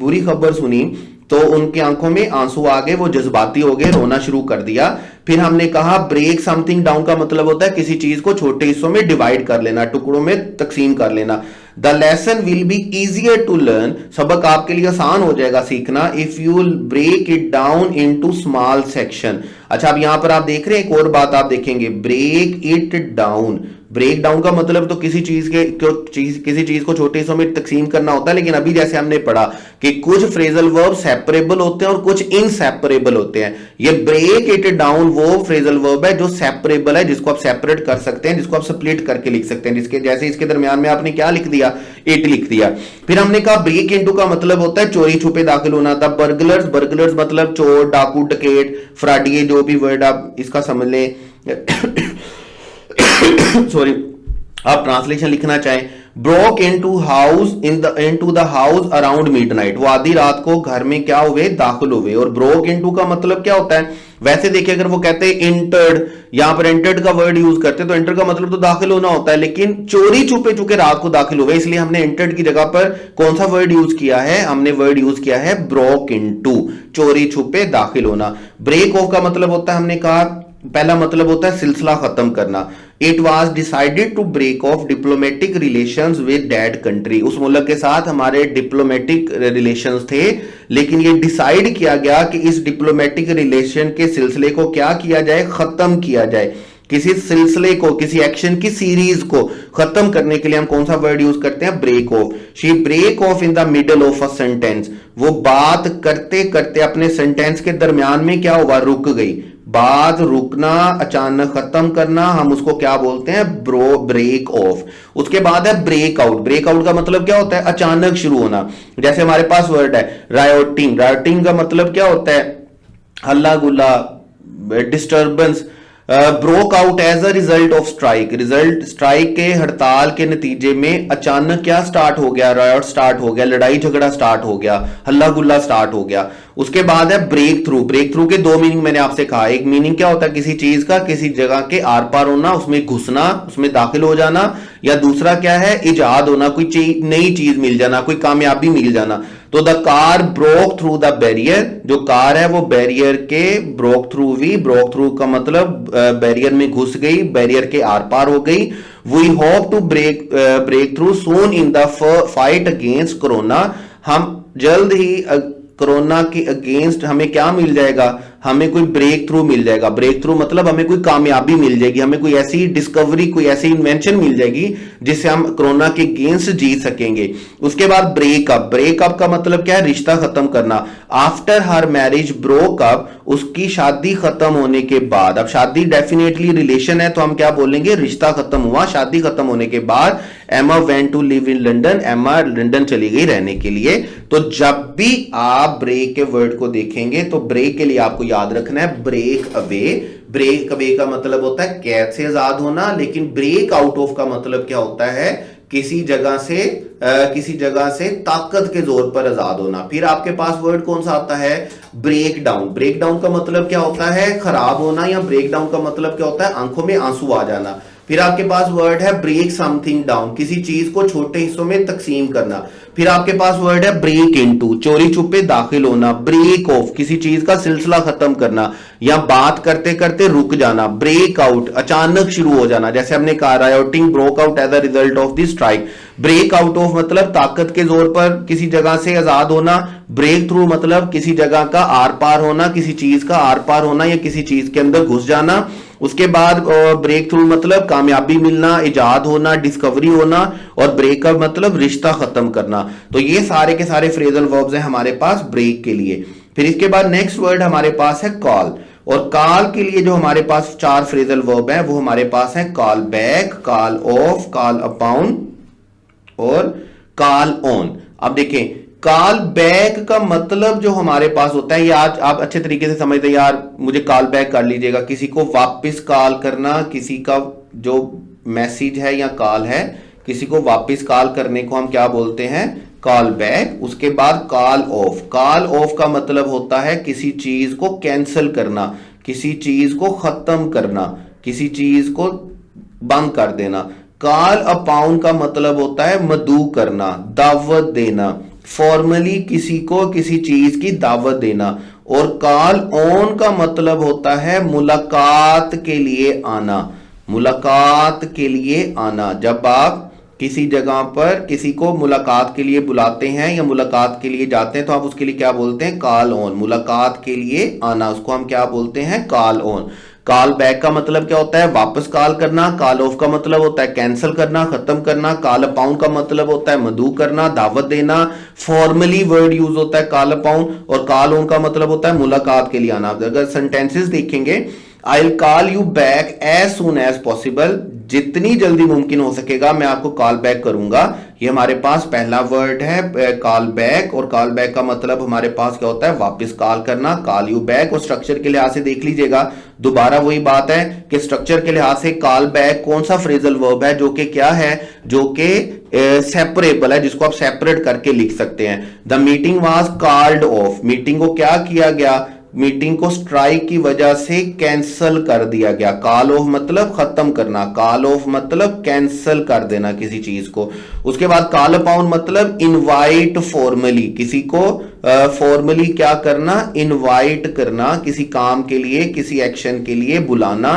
बुरी खबर सुनी तो उनकी आंखों में आंसू आ गए, वो जज्बाती हो गए, रोना शुरू कर दिया। फिर हमने कहा ब्रेक समथिंग डाउन का मतलब होता है किसी चीज को छोटे हिस्सों में डिवाइड कर लेना, टुकड़ों में तकसीम कर लेना। The lesson will be easier to learn, सबक आपके लिए आसान हो जाएगा सीखना, if you break it down into small section. अच्छा, अब यहां पर आप देख रहे हैं एक और बात आप देखेंगे, break it down. Break down का मतलब तो किसी चीज को छोटे हिस्सों में तकसीम करना होता है। लेकिन अभी जैसे हमने पढ़ा कि कुछ फ्रेजल वर्ब सेपरेबल होते हैं और कुछ इनसेपरेबल होते हैं। ये ब्रेक इट डाउन वो फ्रेजल वर्ब है जो सेपरेबल है, जिसको आप सेपरेट कर सकते हैं, जिसको आप स्प्लिट करके लिख सकते हैं। जिसके जैसे इसके दरमियान में आपने क्या लिख दिया, इट लिख दिया। फिर हमने कहा ब्रेक इनटू का मतलब होता है चोरी छुपे दाखिल होना। द बर्गलर्स मतलब चोर, डाकू, डकैत, फ्रॉडिये, जो भी वर्ड आप इसका समझ लें सॉरी, आप ट्रांसलेशन लिखना चाहें। Broke into the house around midnight, वो आधी रात को घर में क्या हुए, दाखिल हुए। और ब्रोक इनटू का मतलब क्या होता है, वैसे देखिए अगर वो कहते हैं इंटर्ड, यहां पर एंटर्ड का वर्ड यूज करते हैं तो एंटर का मतलब तो दाखिल होना होता है, लेकिन चोरी छुपे चुके रात को दाखिल हुए, इसलिए हमने एंटर्ड की जगह पर कौन सा वर्ड यूज किया है, हमने वर्ड यूज किया है ब्रोक इनटू, चोरी छुपे दाखिल होना। ब्रेक ऑफ का मतलब होता है, हमने कहा पहला मतलब होता है सिलसिला खत्म करना। It was decided to break off diplomatic relations with that country, उस मुल्क के साथ हमारे डिप्लोमेटिक रिलेशंस थे, लेकिन ये डिसाइड किया गया कि इस डिप्लोमेटिक रिलेशन के सिलसिले को क्या किया जाए, खत्म किया जाए। किसी सिलसिले को, किसी एक्शन की सीरीज को खत्म करने के लिए हम कौन सा वर्ड यूज करते हैं, break off. She break off in the middle of a sentence, वो बात करते करते अपने सेंटेंस के दरमियान में क्या हुआ, रुक गई। बात रुकना, अचानक खत्म करना, हम उसको क्या बोलते हैं, ब्रेक ऑफ। उसके बाद है ब्रेकआउट। ब्रेकआउट का मतलब क्या होता है, अचानक शुरू होना। जैसे हमारे पास वर्ड है रायोटिंग, रायोटिंग का मतलब क्या होता है, हल्ला गुल्ला, disturbance. Broke out as a result of strike, result strike के, हड़ताल के नतीजे में अचानक क्या स्टार्ट हो गया, रायट स्टार्ट हो गया, लड़ाई झगड़ा स्टार्ट हो गया, हल्ला गुल्ला स्टार्ट हो गया। उसके बाद है ब्रेक थ्रू। ब्रेक थ्रू के दो मीनिंग मैंने आपसे कहा, एक मीनिंग क्या होता है, किसी चीज का किसी जगह के आर पार होना, उसमें घुसना, उसमें दाखिल हो जाना, या दूसरा क्या है, इजाद होना, कोई नई चीज मिल जाना, कोई कामयाबी मिल जाना। तो the car broke through the barrier, जो कार है वो बैरियर के ब्रोक थ्रू हुई। ब्रोक थ्रू का मतलब बैरियर में घुस गई, बैरियर के आर पार हो गई। We hope to break through soon in the fight against corona, हम जल्द ही कोरोना के अगेंस्ट हमें क्या मिल जाएगा, हमें कोई ब्रेक थ्रू मिल जाएगा। ब्रेक थ्रू मतलब हमें कोई कामयाबी मिल जाएगी, हमें कोई ऐसी डिस्कवरी, कोई ऐसी इन्वेंशन मिल जाएगी जिससे हम कोरोना के अगेंस्ट जीत सकेंगे। उसके बाद ब्रेकअप। ब्रेकअप का मतलब क्या है, रिश्ता खत्म करना। After her marriage broke up, उसकी शादी खत्म होने के बाद। अब शादी डेफिनेटली रिलेशन है तो हम क्या बोलेंगे, रिश्ता खत्म हुआ। शादी खत्म होने के बाद Emma went to live in London, Emma London चली गई रहने के लिए। तो जब भी आप ब्रेक के वर्ड को देखेंगे तो ब्रेक के लिए आपको याद रखना है ब्रेक अवे। ब्रेक अवे का मतलब होता है कैद से आजाद होना, लेकिन ब्रेक आउट ऑफ का मतलब क्या होता है, किसी जगह से ताकत के जोर पर आजाद होना। फिर आपके पास वर्ड कौन सा आता है, ब्रेक डाउन। ब्रेक डाउन का मतलब क्या होता है, खराब होना, या ब्रेक डाउन का मतलब क्या होता है, आंखों में आंसू आ जाना। फिर आपके पास वर्ड है ब्रेक समथिंग डाउन, किसी चीज को छोटे हिस्सों में तकसीम करना। फिर आपके पास वर्ड है ब्रेक इनटू, चोरी छुपे दाखिल होना। ब्रेक ऑफ, किसी चीज का सिलसिला खत्म करना या बात करते करते रुक जाना। ब्रेक आउट, अचानक शुरू हो जाना, जैसे हमने कहा rioting broke out as a result of the strike. Break out of मतलब ताकत के जोर पर किसी जगह से आजाद होना। ब्रेक थ्रू मतलब किसी जगह का आर पार होना, किसी चीज का आर पार होना या किसी चीज के अंदर घुस जाना। उसके बाद ब्रेक थ्रू मतलब कामयाबी मिलना, इजाद होना, डिस्कवरी होना। और ब्रेकअप मतलब रिश्ता खत्म करना। तो ये सारे के सारे फ्रेजल वर्ब्स हैं हमारे पास ब्रेक के लिए। फिर इसके बाद नेक्स्ट वर्ड हमारे पास है कॉल। और कॉल के लिए जो हमारे पास चार फ्रेजल वर्ब हैं वो हमारे पास है call back, call of, call upon और कॉल ऑन। अब देखें कॉल बैक का मतलब जो हमारे पास होता है, ये आज आप अच्छे तरीके से समझते हैं, यार मुझे कॉल बैक कर लीजिएगा, किसी को वापस कॉल करना, किसी का जो मैसेज है या कॉल है, किसी को वापस कॉल करने को हम क्या बोलते हैं, कॉल बैक। उसके बाद कॉल ऑफ। कॉल ऑफ का मतलब होता है किसी चीज को कैंसिल करना, किसी चीज को खत्म करना, किसी चीज को बंद कर देना। कॉल अपॉन का मतलब होता है मदऊ करना, दावत देना, फॉर्मली किसी को किसी चीज की दावत देना। और कॉल ऑन का मतलब होता है मुलाकात के लिए आना, मुलाकात के लिए आना। जब आप किसी जगह पर किसी को मुलाकात के लिए बुलाते हैं या मुलाकात के लिए जाते हैं तो आप उसके लिए क्या बोलते हैं, कॉल ऑन। मुलाकात के लिए आना, उसको हम क्या बोलते हैं, कॉल ऑन। कॉल बैक का मतलब क्या होता है, वापस कॉल करना। कॉल ऑफ का मतलब होता है कैंसिल करना, खत्म करना। कॉल अपॉन का मतलब होता है मदऊ करना, दावत देना। फॉर्मली वर्ड यूज होता है कॉल अपॉन। और कॉल ऑन का मतलब होता है मुलाकात के लिए आना। अगर सेंटेंसेस देखेंगे I will call you back as soon as possible, जितनी जल्दी मुमकिन हो सकेगा मैं आपको कॉल बैक करूंगा। ये हमारे पास पहला वर्ड है कॉल बैक, और कॉल बैक का मतलब हमारे पास क्या होता है, वापस कॉल करना, कॉल यू बैक। और स्ट्रक्चर के लिहाज से देख लीजिएगा, दोबारा वही बात है कि स्ट्रक्चर के लिहाज से कॉल बैक कौन सा फ्रेजल वर्ब है जो कि क्या है, जो कि सेपरेबल है, जिसको आप सेपरेट करके लिख सकते हैं। The meeting was called off, meeting को क्या किया गया, मीटिंग को स्ट्राइक की वजह से कैंसिल कर दिया गया। कॉल ऑफ मतलब खत्म करना, कॉल ऑफ मतलब कैंसिल कर देना किसी चीज को। उसके बाद कॉल अपॉन मतलब इनवाइट फॉर्मली, किसी को फॉर्मली क्या करना, इनवाइट करना, किसी काम के लिए, किसी एक्शन के लिए बुलाना,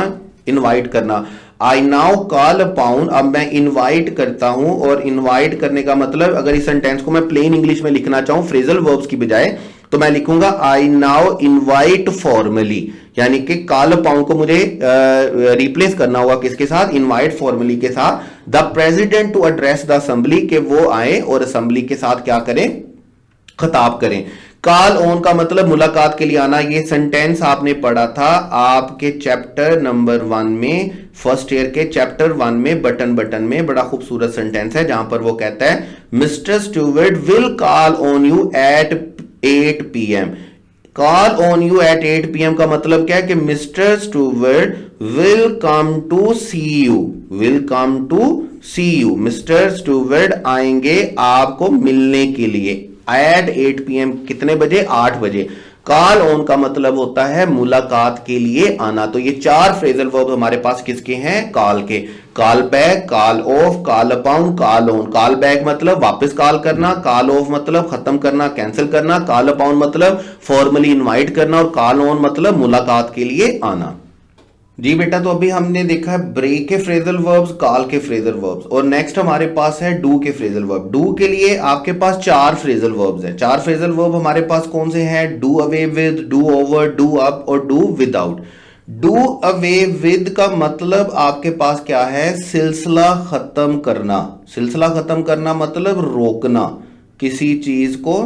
इनवाइट करना। आई नाउ कॉल अपॉन, अब मैं इनवाइट करता हूं, और इनवाइट करने का मतलब अगर इस सेंटेंस को मैं प्लेन इंग्लिश में लिखना चाहूं फ्रेजल वर्ब्स की बजाय, तो मैं लिखूंगा आई नाउ इनवाइट फॉर्मली, यानी कि कॉल अपॉन को मुझे रिप्लेस करना होगा किसके साथ, इनवाइट फॉर्मली के साथ। The president to address the assembly, के वो आए और असेंबली के साथ क्या करें, खिताब करें। कॉल ऑन का मतलब मुलाकात के लिए आना। ये सेंटेंस आपने पढ़ा था आपके चैप्टर नंबर 1 में, फर्स्ट ईयर के चैप्टर 1 में, बटन में। बड़ा खूबसूरत सेंटेंस है जहां पर वो कहता है mister Stewart will call on you at 8 PM। Call on you at 8 PM का मतलब क्या है कि mister Stewart will come to see you, will come to see you, mister Stewart आएंगे आपको मिलने के लिए एट 8 PM, कितने बजे, 8 बजे। कॉल ऑन का मतलब होता है मुलाकात के लिए आना। तो ये 4 फ्रेजल वर्ब हमारे पास किसके हैं, कॉल के। Call back, call of, call upon, call on. Call back मतलब वापस कॉल करना, कॉल ऑफ मतलब खत्म करना, कैंसिल करना, कॉल अपॉन मतलब फॉर्मली इनवाइट करना, और कॉल ऑन मतलब मुलाकात के लिए आना। जी बेटा, तो अभी हमने देखा है ब्रेक के फ्रेजल वर्ब्स, कॉल के फ्रेजल वर्ब्स, और नेक्स्ट हमारे पास है डू के फ्रेजल वर्ब। डू के लिए आपके पास 4 फ्रेजल वर्ब्स हैं। 4 फ्रेजल वर्ब हमारे पास कौन से हैं, do away with, do over, do up और do without. Do away with का मतलब आपके पास क्या है, सिलसिला खत्म करना। सिलसिला खत्म करना मतलब रोकना किसी चीज को,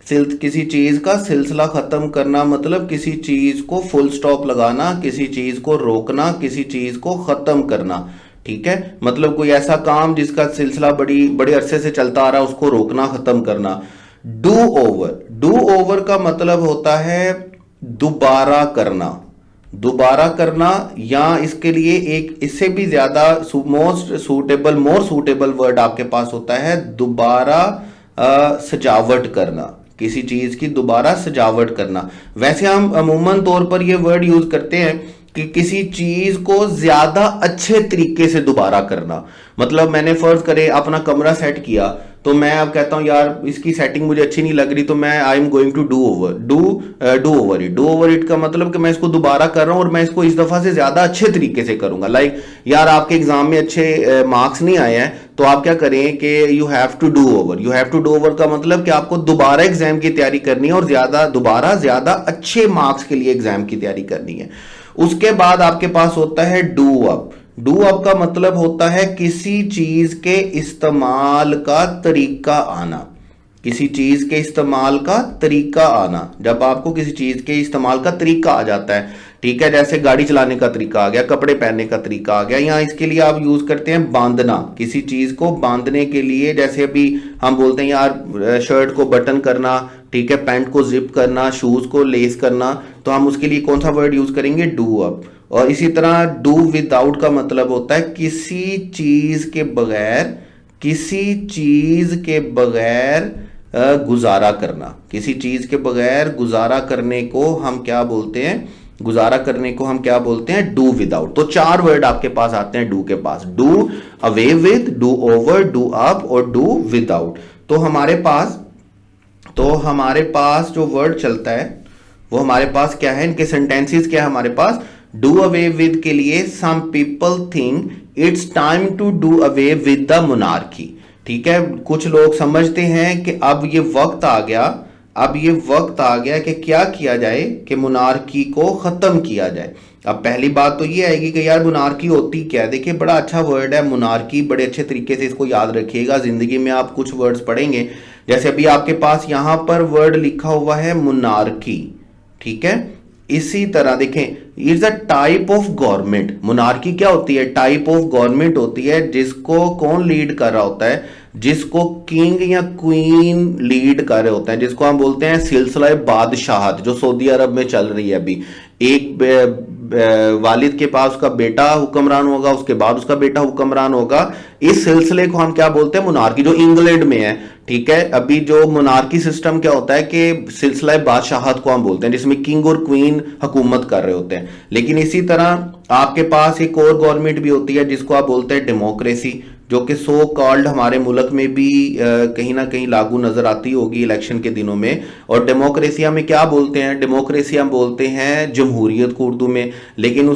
किसी चीज का सिलसिला खत्म करना मतलब किसी चीज को फुल स्टॉप लगाना, किसी चीज को रोकना, किसी चीज को खत्म करना। ठीक है, मतलब कोई ऐसा काम जिसका सिलसिला बड़े अरसे से चलता आ रहा है, उसको रोकना, खत्म करना। डू ओवर, डू ओवर का मतलब होता है दोबारा करना, दोबारा करना, या इसके लिए एक इससे भी ज्यादा मोर सूटेबल वर्ड आपके पास होता है दोबारा सजावट करना, किसी चीज की दोबारा सजावट करना। वैसे हम अमूमन तौर पर यह वर्ड यूज करते हैं कि किसी चीज को ज्यादा अच्छे तरीके से दोबारा करना। मतलब मैंने फर्ज करे अपना कमरा सेट किया, तो मैं अब कहता हूं यार इसकी सेटिंग मुझे अच्छी नहीं लग रही, तो मैं I am going to do over it. Do over it का मतलब कि मैं इसको दोबारा कर रहा हूं और मैं इसको इस दफा से ज्यादा अच्छे तरीके से करूंगा। लाइक यार आपके एग्जाम में अच्छे मार्क्स नहीं आए हैं, तो आप क्या करें कि you have to do over. You have to do over का मतलब कि आपको दोबारा एग्जाम की तैयारी करनी है और ज्यादा अच्छे मार्क्स के लिए एग्जाम की तैयारी करनी है। उसके बाद आपके पास होता है डू अप। डू अप का मतलब होता है किसी चीज के इस्तेमाल का तरीका आना, किसी चीज के इस्तेमाल का तरीका आना। जब आपको किसी चीज के इस्तेमाल का तरीका आ जाता है, ठीक है, जैसे गाड़ी चलाने का तरीका आ गया, कपड़े पहनने का तरीका आ गया, यहाँ इसके लिए आप यूज करते हैं बांधना, किसी चीज को बांधने के लिए। जैसे अभी हम बोलते हैं यार शर्ट को बटन करना, ठीक है, पैंट को जिप करना, शूज को लेस करना, तो हम उसके लिए कौन सा वर्ड यूज करेंगे, डू अप। और इसी तरह डू विदाउट का मतलब होता है किसी चीज के बगैर गुजारा करना। किसी चीज के बगैर गुजारा करने को हम क्या बोलते हैं, गुजारा करने को हम क्या बोलते हैं, डू विदाउट। तो 4 वर्ड आपके पास आते हैं डू के पास, do away with, do over, do up और डू विदाउट। तो हमारे पास जो वर्ड चलता है वो हमारे पास क्या है, इनके सेंटेंसेस क्या है हमारे पास। डू अवे विद के लिए some people think it's time to do away with the monarchy. ठीक है, कुछ लोग समझते हैं कि अब ये वक्त आ गया कि क्या किया जाए, कि मोनार्की को खत्म किया जाए। अब पहली बात तो ये आएगी कि यार मोनार्की होती क्या है। देखिए बड़ा अच्छा वर्ड है मोनार्की, बड़े अच्छे तरीके से इसको याद रखिएगा। जिंदगी में आप कुछ वर्ड्स पढ़ेंगे, जैसे अभी आपके पास यहां पर वर्ड लिखा हुआ है मोनार्की, ठीक है, इसी तरह देखें, is a type of government. Monarchy क्या होती है? टाइप ऑफ गवर्नमेंट होती है जिसको कौन लीड कर रहा होता है? जिसको किंग या क्वीन लीड कर रहे होते हैं, जिसको हम बोलते हैं सिलसिला बादशाहत, जो सऊदी अरब में चल रही है अभी। एक वालिद के पास उसका बेटा हुक्मरान होगा, उसके बाद उसका बेटा हुक्मरान होगा। इस सिलसिले को हम क्या बोलते हैं? मोनार्की, जो इंग्लैंड में है। ठीक है, अभी जो मोनार्की सिस्टम क्या होता है कि सिलसिला बादशाहत को हम बोलते हैं, जिसमें किंग और क्वीन हुकूमत कर रहे होते हैं। लेकिन इसी तरह आपके पास एक और गवर्नमेंट भी होती है जिसको आप बोलते हैं डेमोक्रेसी, जो कि सो कॉल्ड हमारे मुल्क में भी कहीं ना कहीं लागू नजर आती होगी इलेक्शन के दिनों में। और डेमोक्रेसी हमें क्या बोलते हैं? डेमोक्रेसी हम बोलते हैं जमहूरियत को उर्दू में। लेकिन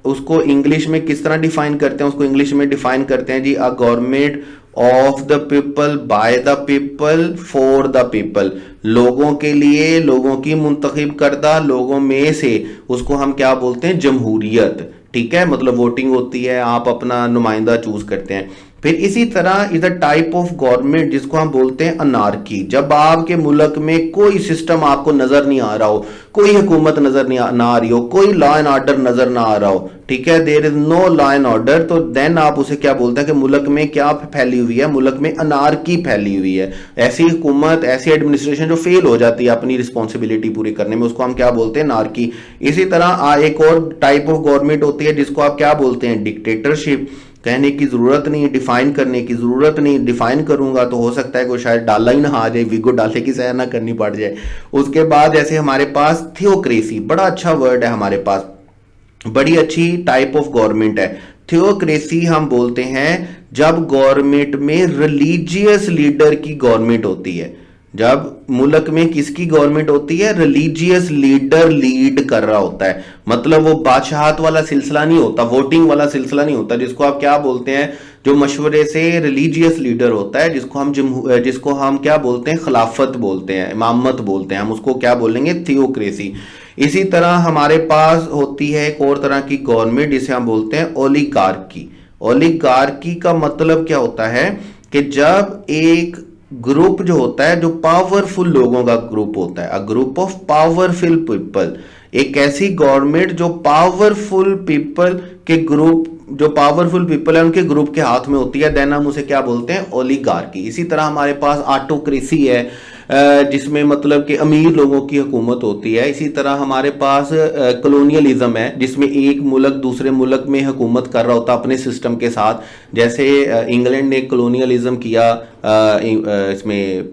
उसको इंग्लिश में किस तरह डिफाइन करते हैं? उसको इंग्लिश में डिफाइन करते हैं जी, a government of the people, by the people, for the people. लोगों के लिए, लोगों की मुंतखब करदा लोगों में से, उसको हम क्या बोलते हैं? जमहूरियत। ठीक है, मतलब वोटिंग होती है, आप अपना नुमाइंदा चूज करते हैं। फिर इसी तरह is a type of government जिसको हम बोलते हैं अनार्की। जब आपके मुल्क में कोई सिस्टम आपको नजर नहीं आ रहा हो, कोई हुकूमत नजर नहीं ना आ रही हो, कोई लॉ एंड ऑर्डर नजर ना आ रहा हो, ठीक है, there is no law and order, तो देन आप उसे क्या बोलते हैं कि मुल्क में क्या फैली हुई है? मुल्क में अनार्की फैली हुई है। ऐसी हुकूमत, ऐसी एडमिनिस्ट्रेशन जो फेल हो जाती है अपनी रिस्पॉन्सिबिलिटी पूरी करने में, उसको हम क्या बोलते हैं? अनार्की। इसी तरह एक और टाइप ऑफ गवर्नमेंट होती है जिसको आप क्या बोलते हैं? डिक्टेटरशिप। कहने की जरूरत नहीं, डिफाइन करने की जरूरत नहीं। डिफाइन करूंगा तो हो सकता है कोई शायद डाला ही ना आ जाए, विगो डाले की सहायता ना करनी पड़ जाए। उसके बाद जैसे हमारे पास थियोक्रेसी, बड़ा अच्छा वर्ड है हमारे पास, बड़ी अच्छी टाइप ऑफ गवर्नमेंट है। थियोक्रेसी हम बोलते हैं जब गवर्नमेंट में रिलीजियस लीडर की गवर्नमेंट होती है। जब मुल्क में किसकी गवर्नमेंट होती है? रिलीजियस लीडर लीड कर रहा होता है। मतलब वो बादशाहत वाला सिलसिला नहीं होता, वोटिंग वाला सिलसिला नहीं होता, जिसको आप क्या बोलते हैं? जो मशवरे से रिलीजियस लीडर होता है, जिसको हम क्या बोलते हैं? खिलाफत बोलते हैं, इमामत बोलते हैं, हम उसको क्या बोलेंगे? थियोक्रेसी। इसी तरह हमारे पास होती है एक और तरह की गवर्नमेंट जिसे हम बोलते हैं ओलिगार्की। ओलिगार्की का मतलब क्या होता है? कि जब एक ग्रुप जो होता है, जो पावरफुल लोगों का ग्रुप होता है, a group of powerful people, एक ऐसी गवर्नमेंट जो पावरफुल पीपल के ग्रुप, जो पावरफुल पीपल है उनके ग्रुप के हाथ में होती है, देन हम उसे क्या बोलते हैं? ओलिगार्की। इसी तरह हमारे पास ऑटोक्रेसी है, जिसमें मतलब कि अमीर लोगों की हुकूमत होती है। इसी तरह हमारे पास कॉलोनियलिज्म है, जिसमें एक मुल्क दूसरे मुल्क में हुकूमत कर रहा होता है अपने सिस्टम के साथ। जैसे इंग्लैंड ने कॉलोनियलिज्म किया, इसमें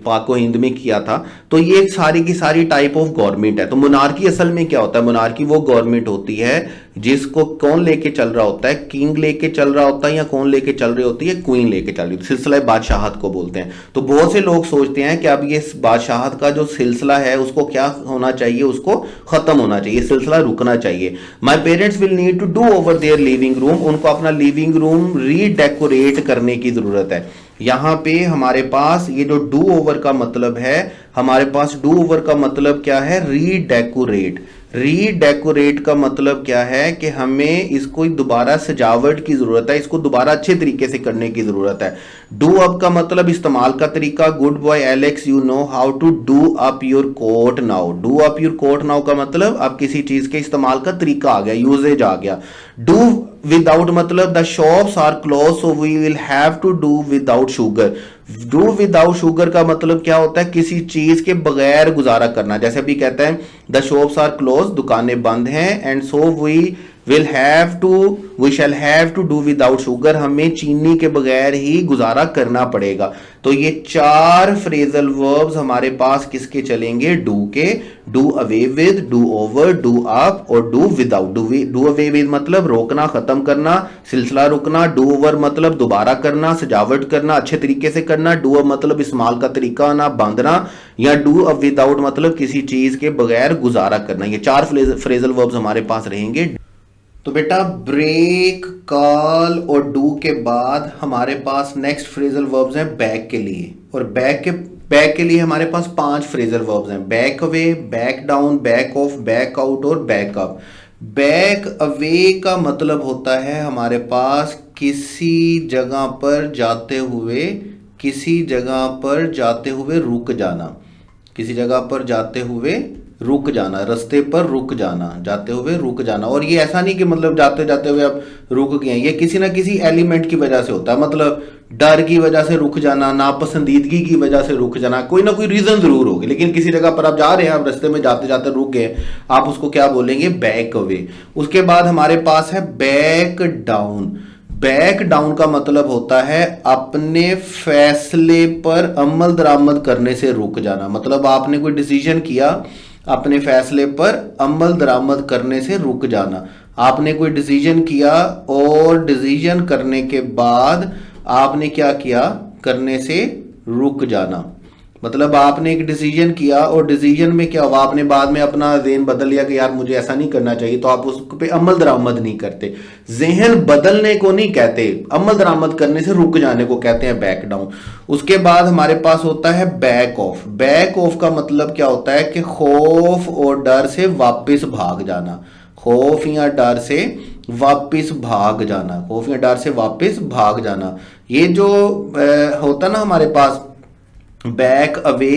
पाको हिंद में किया था। तो ये सारी की सारी टाइप ऑफ गवर्नमेंट है। तो मोनार्की असल में क्या होता है? मोनार्की वो गवर्नमेंट होती है जिसको कौन लेके चल रहा होता है? किंग लेके चल रहा होता है, या कौन लेके चल रही होती है? क्वीन लेके चल रही होती है। सिलसिला बादशाहत को बोलते हैं। तो बहुत से लोग सोचते हैं कि अब ये बादशाहत का जो सिलसिला है उसको क्या होना चाहिए? उसको खत्म होना चाहिए, सिलसिला रुकना चाहिए। My parents will need to do over their living room. उनको अपना लिविंग रूम रीडेकोरेट करने की जरूरत है। यहां पे हमारे पास ये जो डू ओवर का मतलब है, हमारे पास डू ओवर का मतलब क्या है? रीडेकोरेट। रीडेकोरेट का मतलब क्या है? कि हमें इसको दोबारा सजावट की जरूरत है, इसको दोबारा अच्छे तरीके से करने की जरूरत है। डू अप का मतलब इस्तेमाल का तरीका। Good boy Alex, you know how to do up your coat now. Do up your coat now का मतलब अब किसी चीज के इस्तेमाल का तरीका आ गया, यूजेज आ गया। डू विदाउट मतलब the shops are close so we will have to do without sugar. Do without sugar का मतलब क्या होता है? किसी चीज के बगैर गुजारा करना। जैसे अभी कहते हैं द शॉप्स आर क्लोज, दुकानें बंद हैं, and so we shall have to do without sugar, हमें चीनी के बगैर ही गुजारा करना पड़ेगा। तो ये चार फ्रेजल वर्ब्स हमारे पास किसके चलेंगे? डू के। Do away with, do over, do up और do without. Do away with मतलब रोकना, खत्म करना, सिलसिला रुकना। डू ओवर मतलब दोबारा करना, सजावट करना, अच्छे तरीके से करना। डू अप मतलब इस्तेमाल का तरीका आना, बांधना। या डू अप विदाउट मतलब किसी चीज के बगैर गुजारा करना। ये चार फ्रेजल वर्ब्स हमारे पास रहेंगे। तो बेटा ब्रेक, कॉल और डू के बाद हमारे पास नेक्स्ट फ्रेजल वर्ब्स हैं बैक के लिए। और बैक के लिए हमारे पास 5 फ्रेजल वर्ब्स हैं। Back away, back down, back of, back out और बैक अप। बैक अवे का मतलब होता है हमारे पास किसी जगह पर जाते हुए, किसी जगह पर जाते हुए रुक जाना। किसी जगह पर जाते हुए रुक जाना, रास्ते पर रुक जाना, जाते हुए रुक जाना। और ये ऐसा नहीं कि मतलब जाते जाते हुए आप रुक गए, ये किसी ना किसी एलिमेंट की वजह से होता है। मतलब डर की वजह से रुक जाना, नापसंदीदगी की वजह से रुक जाना, कोई ना कोई रीजन जरूर होगी। लेकिन किसी जगह पर आप जा रहे हैं, आप रास्ते में जाते जाते रुक गए, आप उसको क्या बोलेंगे? Back away. उसके बाद हमारे पास है बैक डाउन। बैक डाउन का मतलब होता है अपने फैसले पर अमल दरामद करने से रुक जाना। मतलब आपने कोई डिसीजन किया, अपने फैसले पर अमल दरामद करने से रुक जाना। आपने कोई डिसीजन किया और डिसीजन करने के बाद आपने क्या किया? करने से रुक जाना। मतलब आपने एक डिसीजन किया और डिसीजन में क्या हुआ? आपने बाद में अपना ज़हन बदल लिया कि यार मुझे ऐसा नहीं करना चाहिए, तो आप उस पे अमल दरामद नहीं करते। जहन बदलने को नहीं कहते, अमल दरामद करने से रुक जाने को कहते हैं बैक डाउन। उसके बाद हमारे पास होता है बैक ऑफ। बैक ऑफ का मतलब क्या होता है? कि खौफ और डर से वापस भाग जाना। खौफ या डर से वापस भाग जाना, खौफ या डर से वापस भाग जाना। ये जो होता ना हमारे पास बैक अवे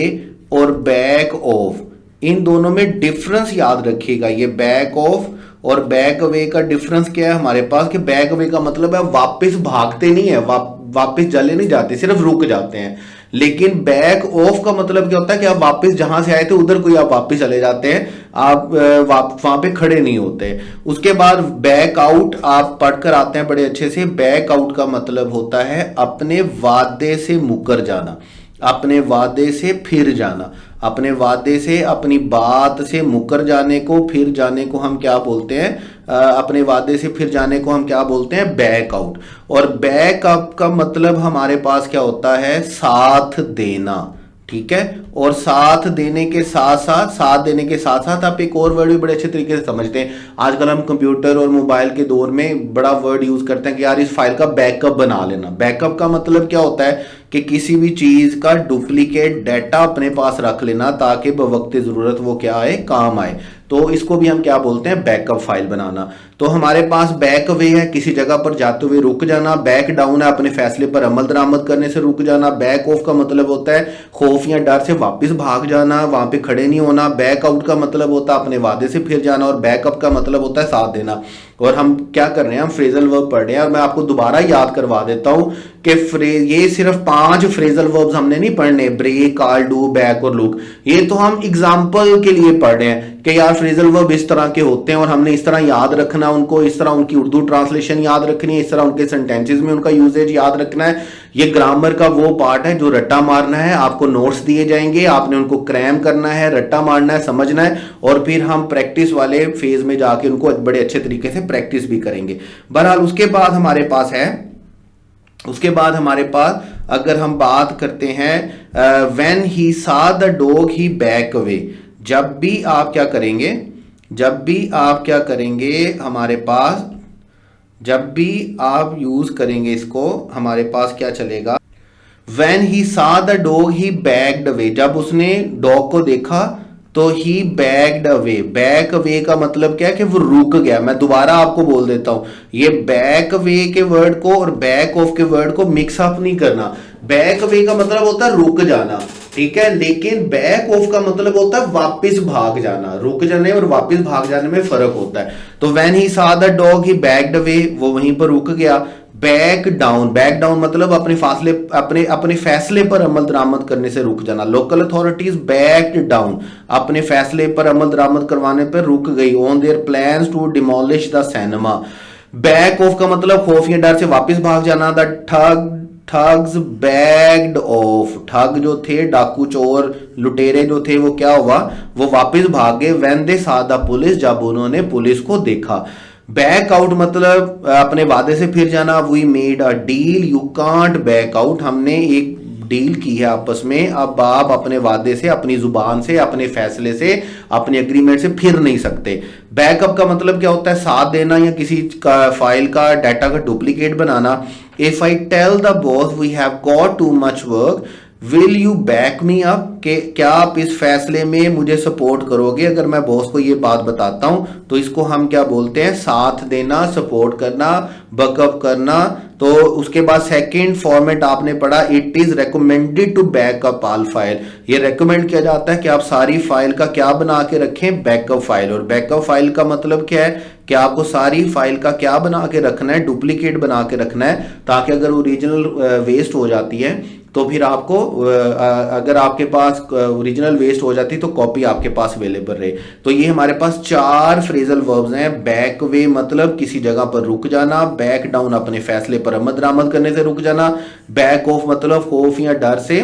और बैक ऑफ, इन दोनों में डिफरेंस याद रखिएगा। ये बैक ऑफ और बैक अवे का डिफरेंस क्या है हमारे पास? कि बैक अवे का मतलब है वापस भागते नहीं है, वापस चले नहीं जाते, सिर्फ रुक जाते हैं। लेकिन बैक ऑफ का मतलब क्या होता है? कि आप वापस जहां से आए थे उधर कोई आप वापस चले जाते हैं, आप वहां पे खड़े नहीं होते। उसके बाद बैक आउट आप पढ़कर आते हैं बड़े अच्छे से। बैक आउट का मतलब होता है अपने वादे से मुकर जाना, अपने वादे से फिर जाना। अपने वादे से, अपनी बात से मुकर जाने को, फिर जाने को हम क्या बोलते हैं? अपने वादे से फिर जाने को हम क्या बोलते हैं? Back out. और बैक अप का मतलब हमारे पास क्या होता है? साथ देना। ठीक है। और साथ देने के साथ साथ, साथ देने के साथ साथ आप एक और वर्ड भी बड़े अच्छे तरीके से समझते हैं। आजकल हम कंप्यूटर और मोबाइल के दौर में बड़ा वर्ड यूज करते हैं कि यार इस फाइल का बैकअप बना लेना। बैकअप का मतलब क्या होता है? कि किसी भी चीज का डुप्लीकेट डाटा अपने पास रख लेना, ताकि बवक्त जरूरत वो क्या आए? काम आए। तो इसको भी हम क्या बोलते हैं? बैकअप फाइल बनाना। तो हमारे पास बैक अवे है, किसी जगह पर जाते हुए रुक जाना। बैक डाउन है, अपने फैसले पर अमल दरामद करने से रुक जाना। बैक ऑफ का मतलब होता है खौफ या डर से वापस भाग जाना, वहां पे खड़े नहीं होना। बैक आउट का मतलब होता है अपने वादे से फिर जाना। और बैकअप का मतलब होता है साथ देना। और हम क्या कर रहे हैं? हम फ्रेजल वर्ब पढ़ रहे हैं। और मैं आपको दोबारा याद करवा देता हूं कि ये सिर्फ 5 फ्रेजल वर्ब्स हमने नहीं पढ़ने, ब्रेक, कॉल, डू, बैक और लुक। ये तो हम एग्जाम्पल के लिए पढ़ रहे हैं कि यार फ्रेजल वर्ब इस तरह के होते हैं और हमने इस तरह याद रखना उनको, इस तरह उनकी उर्दू ट्रांसलेशन याद रखनी है, इस तरह उनके सेंटेंसेस में उनका यूजेज याद रखना है। ये ग्रामर का वो पार्ट है जो रट्टा मारना है। आपको नोट्स दिए जाएंगे, आपने उनको क्रैम करना है, रट्टा मारना है, समझना है। और फिर हम प्रैक्टिस वाले फेज में जाके उनको बड़े अच्छे तरीके से प्रैक्टिस भी करेंगे। बहरहाल उसके बाद हमारे पास है, उसके बाद हमारे पास अगर हम बात करते हैं व्हेन ही सा the dog he back away. जब भी आप क्या करेंगे? जब भी आप क्या करेंगे हमारे पास, जब भी आप यूज करेंगे इसको, हमारे पास क्या चलेगा? When he saw the dog he backed away। जब उसने डॉग को देखा तो ही बैक्ड अवे। बैक अवे का मतलब क्या है? कि वो रुक गया। मैं दोबारा आपको बोल देता हूं, ये बैक अवे के वर्ड को और बैक ऑफ के वर्ड को मिक्स अप नहीं करना। बैक अवे का मतलब होता है रुक जाना, ठीक है। लेकिन बैक ऑफ का मतलब होता है वापस भाग जाना। रुक जाने और वापस भाग जाने में फर्क होता है। तो व्हेन ही सा the dog he backed away, वो वहीं पर रुक गया। बैक डाउन, बैक डाउन मतलब अपने फासले, अपने फैसले पर अमल दरामद करने से रुक जाना। लोकल अथॉरिटीज बैक्ड डाउन, अपने फैसले पर अमल दरामद करवाने पर रुक गई। On their plans to demolish the cinema. Back off का मतलब खौफ या डर से वापस भाग जाना। द ठग्स बैक्ड ऑफ, ठग जो थे, डाकू चोर लुटेरे जो थे, वो क्या हुआ? वो वापस भाग गए। व्हेन दे सा द पुलिस, जब उन्होंने पुलिस को देखा। बैक आउट मतलब अपने वादे से फिर जाना। We made a deal, you can't back out. हमने एक डील की है आपस में, अब आप अपने वादे से, अपनी जुबान से, अपने फैसले से, अपने एग्रीमेंट से फिर नहीं सकते। बैकअप का मतलब क्या होता है? साथ देना या किसी का फाइल का डाटा का डुप्लीकेट बनाना। If I tell the boss we have got too much work will you back me up, कि क्या आप इस फैसले में मुझे सपोर्ट करोगे? अगर मैं बॉस को ये बात बताता हूं तो इसको हम क्या बोलते हैं? साथ देना, सपोर्ट करना, बकअप करना, तो उसके बाद सेकंड फॉर्मेट आपने पढ़ा, it is recommended to back up all file. ये रेकमेंड किया जाता है कि आप सारी फाइल का क्या बना के रखें, बैकअप फाइल। और बैकअप फाइल का मतलब क्या है कि आपको सारी फाइल का क्या बना के रखना है, डुप्लीकेट बना के रखना है, ताकि अगर ओरिजिनल वेस्ट हो जाती है तो फिर आपको अगर आपके पास ओरिजिनल वेस्ट हो जाती तो कॉपी आपके पास अवेलेबल रहे। तो ये हमारे पास 4 फ्रेजल वर्ब्स हैं। बैक वे मतलब किसी जगह पर रुक जाना, बैक डाउन अपने फैसले पर अमल दरामद करने से रुक जाना, बैक ऑफ मतलब खौफ या डर से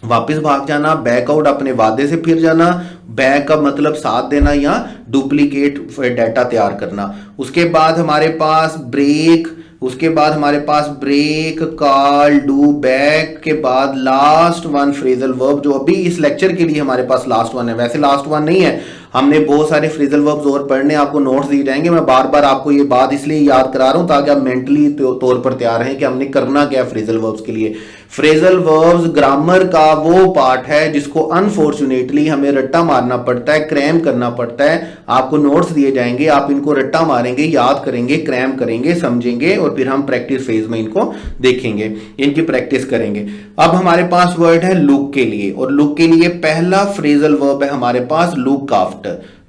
वापस भाग जाना, बैकआउट अपने वादे से फिर जाना, बैकअप मतलब साथ देना या डुप्लीकेट डाटा तैयार करना। उसके बाद हमारे पास ब्रेक, उसके बाद हमारे पास ब्रेक, कॉल, डू, बैक के बाद लास्ट वन फ्रेजल वर्ब जो अभी इस लेक्चर के लिए हमारे पास लास्ट वन है। वैसे लास्ट वन नहीं है, हमने बहुत सारे फ्रेजल वर्ब्स और पढ़ने, आपको नोट्स दिए जाएंगे। मैं बार बार आपको ये बात इसलिए याद करा रहा हूं ताकि आप मेंटली तौर पर तैयार हैं कि हमने करना क्या है फ्रेजल वर्ब्स के लिए। फ्रेजल वर्ब्स ग्रामर का वो पार्ट है जिसको अनफॉर्चुनेटली हमें रट्टा मारना पड़ता है, क्रैम करना पड़ता है। आपको नोट्स दिए जाएंगे, आप इनको रट्टा मारेंगे, याद करेंगे, क्रैम करेंगे, समझेंगे और फिर हम प्रैक्टिस फेज में इनको देखेंगे, इनकी प्रैक्टिस करेंगे। अब हमारे पास वर्ड है लुक के लिए, और लुक के लिए पहला फ्रेजल वर्ब है हमारे पास लुक आफ्टर।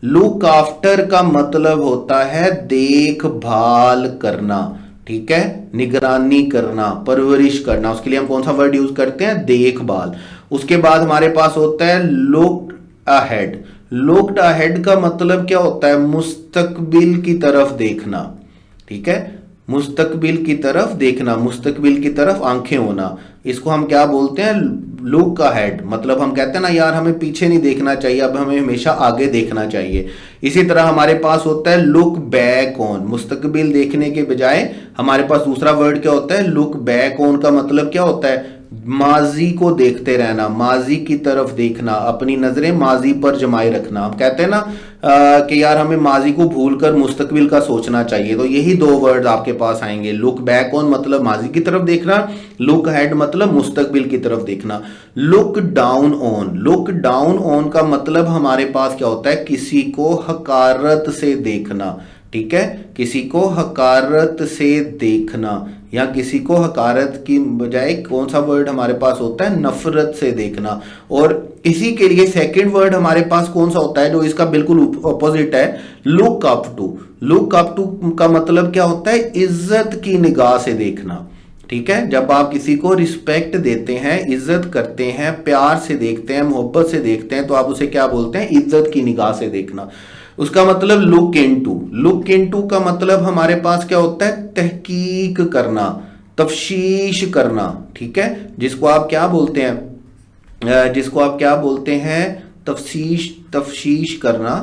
लुक आफ्टर का मतलब होता है देखभाल करना, ठीक है, निगरानी करना, परवरिश करना। उसके लिए हम कौन सा वर्ड यूज करते हैं, देखभाल। उसके बाद हमारे पास होता है लुक्ड अहेड। लुक्ड अहेड का मतलब क्या होता है, मुस्तकबिल की तरफ देखना, ठीक है, मुस्तकबिल की तरफ देखना, मुस्तकबिल की तरफ आंखें होना। इसको हम क्या बोलते हैं, लुक अहेड। मतलब हम कहते हैं ना यार हमें पीछे नहीं देखना चाहिए, अब हमें हमेशा आगे देखना चाहिए। इसी तरह हमारे पास होता है लुक बैक ऑन। मुस्तकबिल देखने के बजाय हमारे पास दूसरा वर्ड क्या होता है, लुक बैक ऑन का मतलब क्या होता है, माजी को देखते रहना, माजी की तरफ देखना, अपनी नजरें माजी पर जमाए रखना। हम कहते हैं ना कि यार हमें माजी को भूलकर मुस्तकबिल का सोचना चाहिए। तो यही दो वर्ड आपके पास आएंगे। लुक बैक ऑन मतलब माजी की तरफ देखना, लुक अहेड मतलब मुस्तकबिल की तरफ देखना। Look down on, look down on का मतलब हमारे पास क्या होता है, किसी को हकारत से देखना, ठीक है, किसी को हकारत से देखना, या किसी को हकारत की बजाय कौन सा वर्ड हमारे पास होता है, नफरत से देखना। और इसी के लिए सेकंड वर्ड हमारे पास कौन सा होता है जो इसका बिल्कुल ऑपोजिट है, look up to. Look up to का मतलब क्या होता है, इज्जत की निगाह से देखना, ठीक है। जब आप किसी को रिस्पेक्ट देते हैं, इज्जत करते हैं, प्यार से देखते हैं, मोहब्बत से देखते हैं, तो आप उसे क्या बोलते हैं, इज्जत की निगाह से देखना। उसका मतलब लुक इनटू। लुक इनटू का मतलब हमारे पास क्या होता है, तहकीक करना, तफ्शीश करना, ठीक है, जिसको आप क्या बोलते हैं, जिसको आप क्या बोलते हैं, तफ्शीश करना।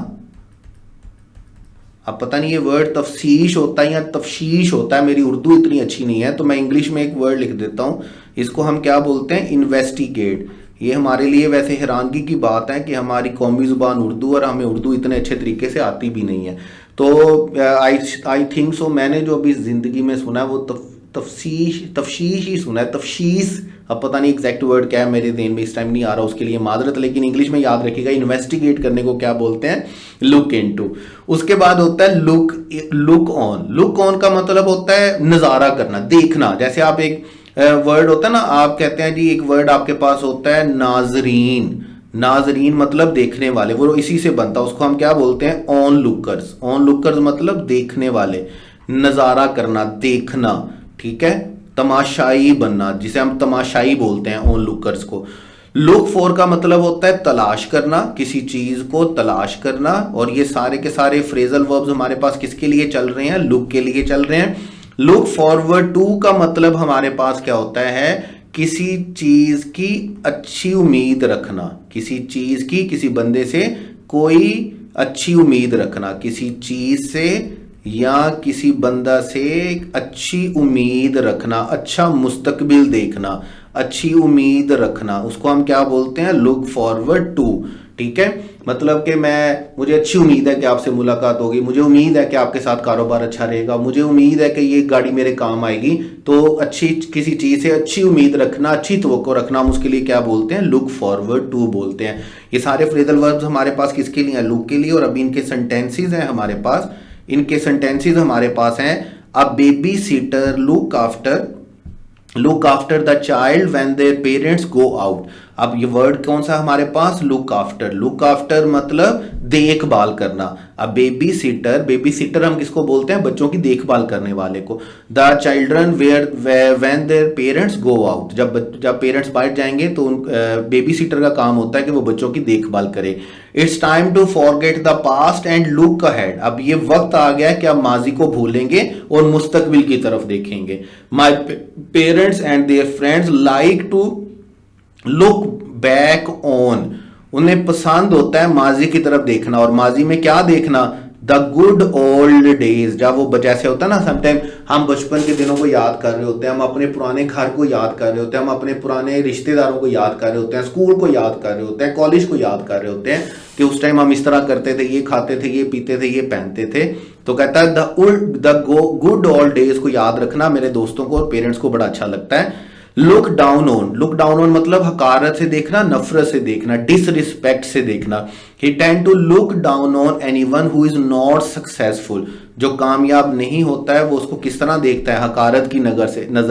अब पता नहीं ये वर्ड तफ्शीश होता है या तफ्शीश होता है, मेरी उर्दू इतनी अच्छी नहीं है तो मैं इंग्लिश में एक वर्ड लिख देता हूं। इसको हम क्या बोलते हैं, इन्वेस्टिगेट। ये हमारे लिए वैसे हैरानगी की बात है कि हमारी कौमी जुबान उर्दू और हमें उर्दू इतने अच्छे तरीके से आती भी नहीं है। तो आई थिंक सो मैंने जो अभी ज़िंदगी में सुना है वो तफ्शीश ही सुना है, तफ्शीश। अब पता नहीं एग्जैक्ट वर्ड क्या है, मेरे ज़हन में इस टाइम नहीं आ रहा, उसके लिए माजरत, लेकिन इंग्लिश में याद रखिएगा, इन्वेस्टिगेट करने को क्या बोलते हैं, लुक इनटू। उसके बाद होता है लुक ऑन। लुक ऑन का मतलब होता है नज़ारा करना, देखना। जैसे आप एक वर्ड होता है ना, आप कहते हैं जी एक वर्ड आपके पास होता है नाजरीन। नाजरीन मतलब देखने वाले, वो इसी से बनता है, उसको हम क्या बोलते हैं, ऑन लुकर्स। ऑन लुकर्स मतलब देखने वाले, नज़ारा करना, देखना, ठीक है, तमाशाई बनना, जिसे हम तमाशाई बोलते हैं ऑन लुकर्स को। लुक फॉर का मतलब होता है तलाश करना, किसी चीज को तलाश करना। और ये सारे के सारे फ्रेजल वर्ब्स हमारे पास किसके लिए चल रहे हैं, लुक के लिए चल रहे हैं। लुक फॉरवर्ड टू का मतलब हमारे पास क्या होता है, किसी चीज की अच्छी उम्मीद रखना, किसी चीज की, किसी बंदे से कोई अच्छी उम्मीद रखना, किसी चीज से या किसी बंदा से अच्छी उम्मीद रखना, अच्छा मुस्तकबिल देखना, अच्छी उम्मीद रखना, उसको हम क्या बोलते हैं, लुक फॉरवर्ड टू, ठीक है। मतलब कि मुझे अच्छी उम्मीद है कि आपसे मुलाकात होगी, मुझे उम्मीद है कि आपके साथ कारोबार अच्छा रहेगा, मुझे उम्मीद है कि ये गाड़ी मेरे काम आएगी। तो अच्छी किसी चीज़ से अच्छी उम्मीद रखना, अच्छी तवक्को रखना, हम उसके लिए क्या बोलते हैं, लुक फॉरवर्ड टू बोलते हैं। ये सारे फ्रेजल वर्ब्स हमारे पास किसके लिए हैं, लुक के लिए। और अभी इनके सेंटेंसेस हैं हमारे पास, इनके सेंटेंसेस हमारे पास हैं, a baby seater look after the child when their parents go out. अब ये वर्ड कौन सा हमारे पास, लुक आफ्टर मतलब देखभाल करना। अब बेबी सीटर हम किसको बोलते हैं, बच्चों की देखभाल करने वाले को। The children when their parents go out, जब पेरेंट्स बाहर जाएंगे तो बेबी सीटर का काम होता है कि वो बच्चों की देखभाल करे। It's time to forget the past and look ahead, अब ये वक्त आ गया कि अब माजी को भूलेंगे और मुस्तकबिल की तरफ देखेंगे। My parents and their friends like to look back on, उन्हें पसंद होता है माजी की तरफ देखना। और माजी में क्या देखना, द गुड ओल्ड डेज, जब वो जैसे होता है ना, समटाइम हम बचपन के दिनों को याद कर रहे होते हैं, हम अपने पुराने घर को याद कर रहे होते हैं, हम अपने पुराने रिश्तेदारों को याद कर रहे होते हैं, स्कूल को याद कर रहे होते हैं, कॉलेज को याद कर रहे होते हैं कि उस टाइम हम इस तरह करते थे, ये खाते थे, ये पीते थे, ये पहनते थे। तो कहता है द गुड ओल्ड डेज को याद रखना मेरे दोस्तों को और पेरेंट्स को बड़ा अच्छा लगता है। लुक डाउन ऑन मतलब हकारत से देखना, नफरत से देखना, डिसरिस्पेक्ट से देखना। He tend to look down on anyone who is not successful, जो कामयाब नहीं होता है वो उसको किस तरह देखता है, हकारत की नजर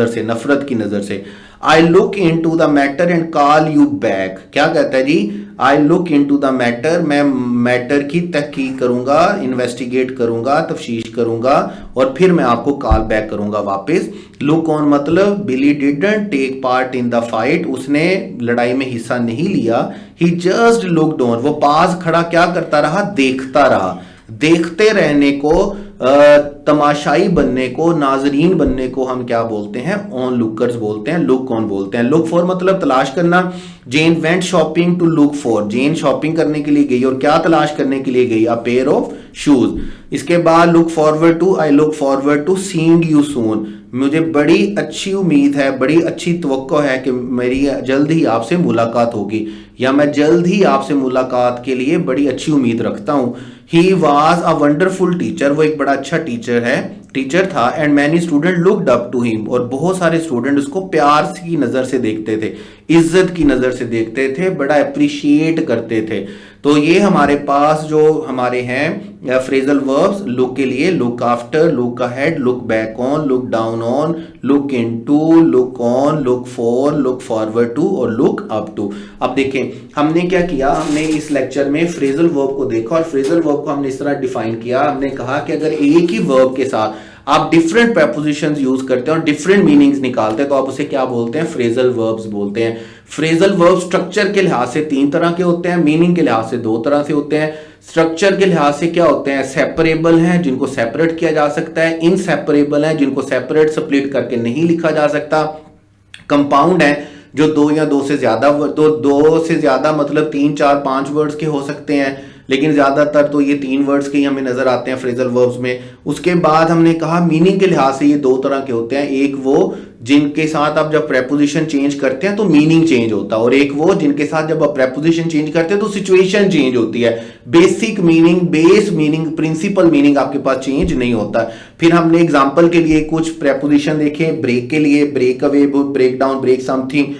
से, नफरत की नजर से। I look in to the matter and call you back, क्या कहता है जी, I look in to the matter, मैं मैटर की तहकीक करूंगा, इन्वेस्टिगेट करूंगा, तफ्तीश करूंगा और फिर मैं आपको कॉल बैक करूंगा वापस। लुक ऑन मतलब Billy didn't take part in the fight, उसने लड़ाई में हिस्सा नहीं लिया। ही जस्ट लुक्ड ऑन, वो पास खड़ा क्या करता रहा, देखता रहा। देखते रहने को, तमाशाई बनने को, नाजरीन बनने को हम क्या बोलते हैं, ऑन लुकर्स बोलते हैं, लुक ऑन बोलते हैं। लुक फॉर मतलब तलाश करना। Jane went shopping to look for, Jane shopping करने के लिए गई और क्या तलाश करने के लिए गई, अ पेयर ऑफ शूज। इसके बाद look forward to, I look forward to seeing you soon, मुझे बड़ी अच्छी उम्मीद है, बड़ी अच्छी तवक्को है कि मेरी जल्द ही आपसे मुलाकात होगी, या मैं जल्द ही आपसे मुलाकात के लिए बड़ी अच्छी उम्मीद रखता हूं। He was a wonderful teacher, वो एक बड़ा अच्छा टीचर था। And many student looked up to him, और बहुत सारे स्टूडेंट उसको प्यार की नजर से देखते थे, इज्जत की नजर से देखते थे, बड़ा अप्रिशिएट करते थे। तो ये हमारे पास जो हमारे हैं फ्रेजल वर्ब्स लुक के लिए, look after, look ahead, look back on, look down on, look into, look on, look for, look forward to और लुक अप टू। अब देखें हमने क्या किया, हमने इस लेक्चर में फ्रेजल वर्ब को देखा और फ्रेजल वर्ब को हमने इस तरह डिफाइन किया। हमने कहा कि अगर एक ही वर्ब के साथ आप डिफरेंट प्रेपोजिशंस यूज करते हैं और डिफरेंट मीनिंग्स निकालते हैं तो आप उसे क्या बोलते हैं, फ्रेजल वर्ब्स बोलते हैं। फ्रेजल वर्ब स्ट्रक्चर के लिहाज से 3 तरह के होते हैं, मीनिंग के लिहाज से 2 तरह से होते हैं। स्ट्रक्चर के लिहाज से क्या होते हैं, सेपरेबल हैं जिनको सेपरेट किया जा सकता है, इनसेपरेबल हैं जिनको सेपरेट स्प्लिट करके नहीं लिखा जा सकता। कंपाउंड है जो 2 या 2 से ज्यादा, 2 से ज्यादा मतलब 3, 4, 5 वर्ड्स के हो सकते हैं, लेकिन ज्यादातर तो ये 3 वर्ड्स के ही हमें नजर आते हैं फ्रेजल वर्ब्स में। उसके बाद हमने कहा मीनिंग के लिहाज से ये 2 तरह के होते हैं, एक वो जिनके साथ आप जब प्रेपोजिशन चेंज करते हैं तो मीनिंग चेंज होता है, और एक वो जिनके साथ जब आप प्रेपोजिशन चेंज करते हैं तो सिचुएशन चेंज होती है। Basic meaning, base meaning, principle meaning आपके पास चेंज नहीं होता। फिर हमने एग्जांपल के लिए कुछ प्रेपोजिशन देखे, ब्रेक के लिए break away, break down, break something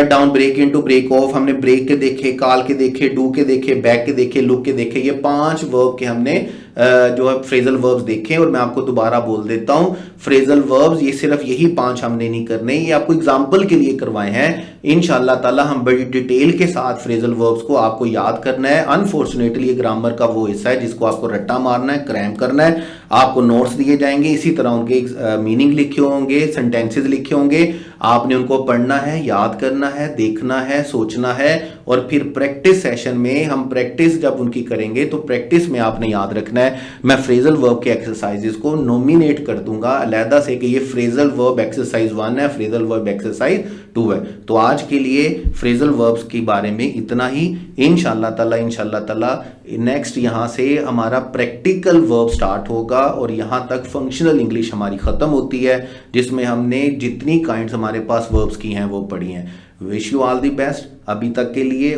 down, break into, break off, हमने ब्रेक के देखे, कॉल के देखे, डू के देखे, बैक के देखे, लुक के देखे। ये 5 वर्ब के हमने जो है फ्रेजल वर्ब्स देखे। और मैं आपको दोबारा बोल देता हूं, फ्रेजल वर्ब्स ये सिर्फ यही 5 हमने नहीं करने, ये आपको एग्जांपल के लिए करवाए हैं। इंशाल्लाह ताला हम बड़ी डिटेल के साथ फ्रेजल वर्ब्स को आपको याद करना है। अनफॉर्चुनेटली ये ग्रामर का वो हिस्सा है जिसको आपको रट्टा मारना है, क्रैम करना है। आपको नोट्स दिए जाएंगे, इसी तरह उनके मीनिंग लिखे होंगे, सेंटेंसेस लिखे होंगे, आपने उनको पढ़ना है, याद करना है, देखना है, सोचना है। और फिर प्रैक्टिस सेशन में हम प्रैक्टिस जब उनकी करेंगे तो प्रैक्टिस में आपने याद रखना है। मैं फ्रेजल वर्ब के एक्सरसाइजेस को नॉमिनेट कर दूंगा अलहदा से कि ये फ्रेजल वर्ब एक्सरसाइज 1 है, फ्रेजल वर्ब एक्सरसाइज 2 है। तो आज के लिए फ्रेजल वर्ब्स के बारे में इतना ही। इंशाल्लाह ताला नेक्स्ट यहां से हमारा प्रैक्टिकल वर्ब स्टार्ट होगा और यहां तक फंक्शनल इंग्लिश हमारी खत्म होती है, जिसमें हमने जितनी काइंड्स हमारे पास वर्ब्स की हैं वो पढ़ी हैं। Wish you all the best अभी तक के लिए।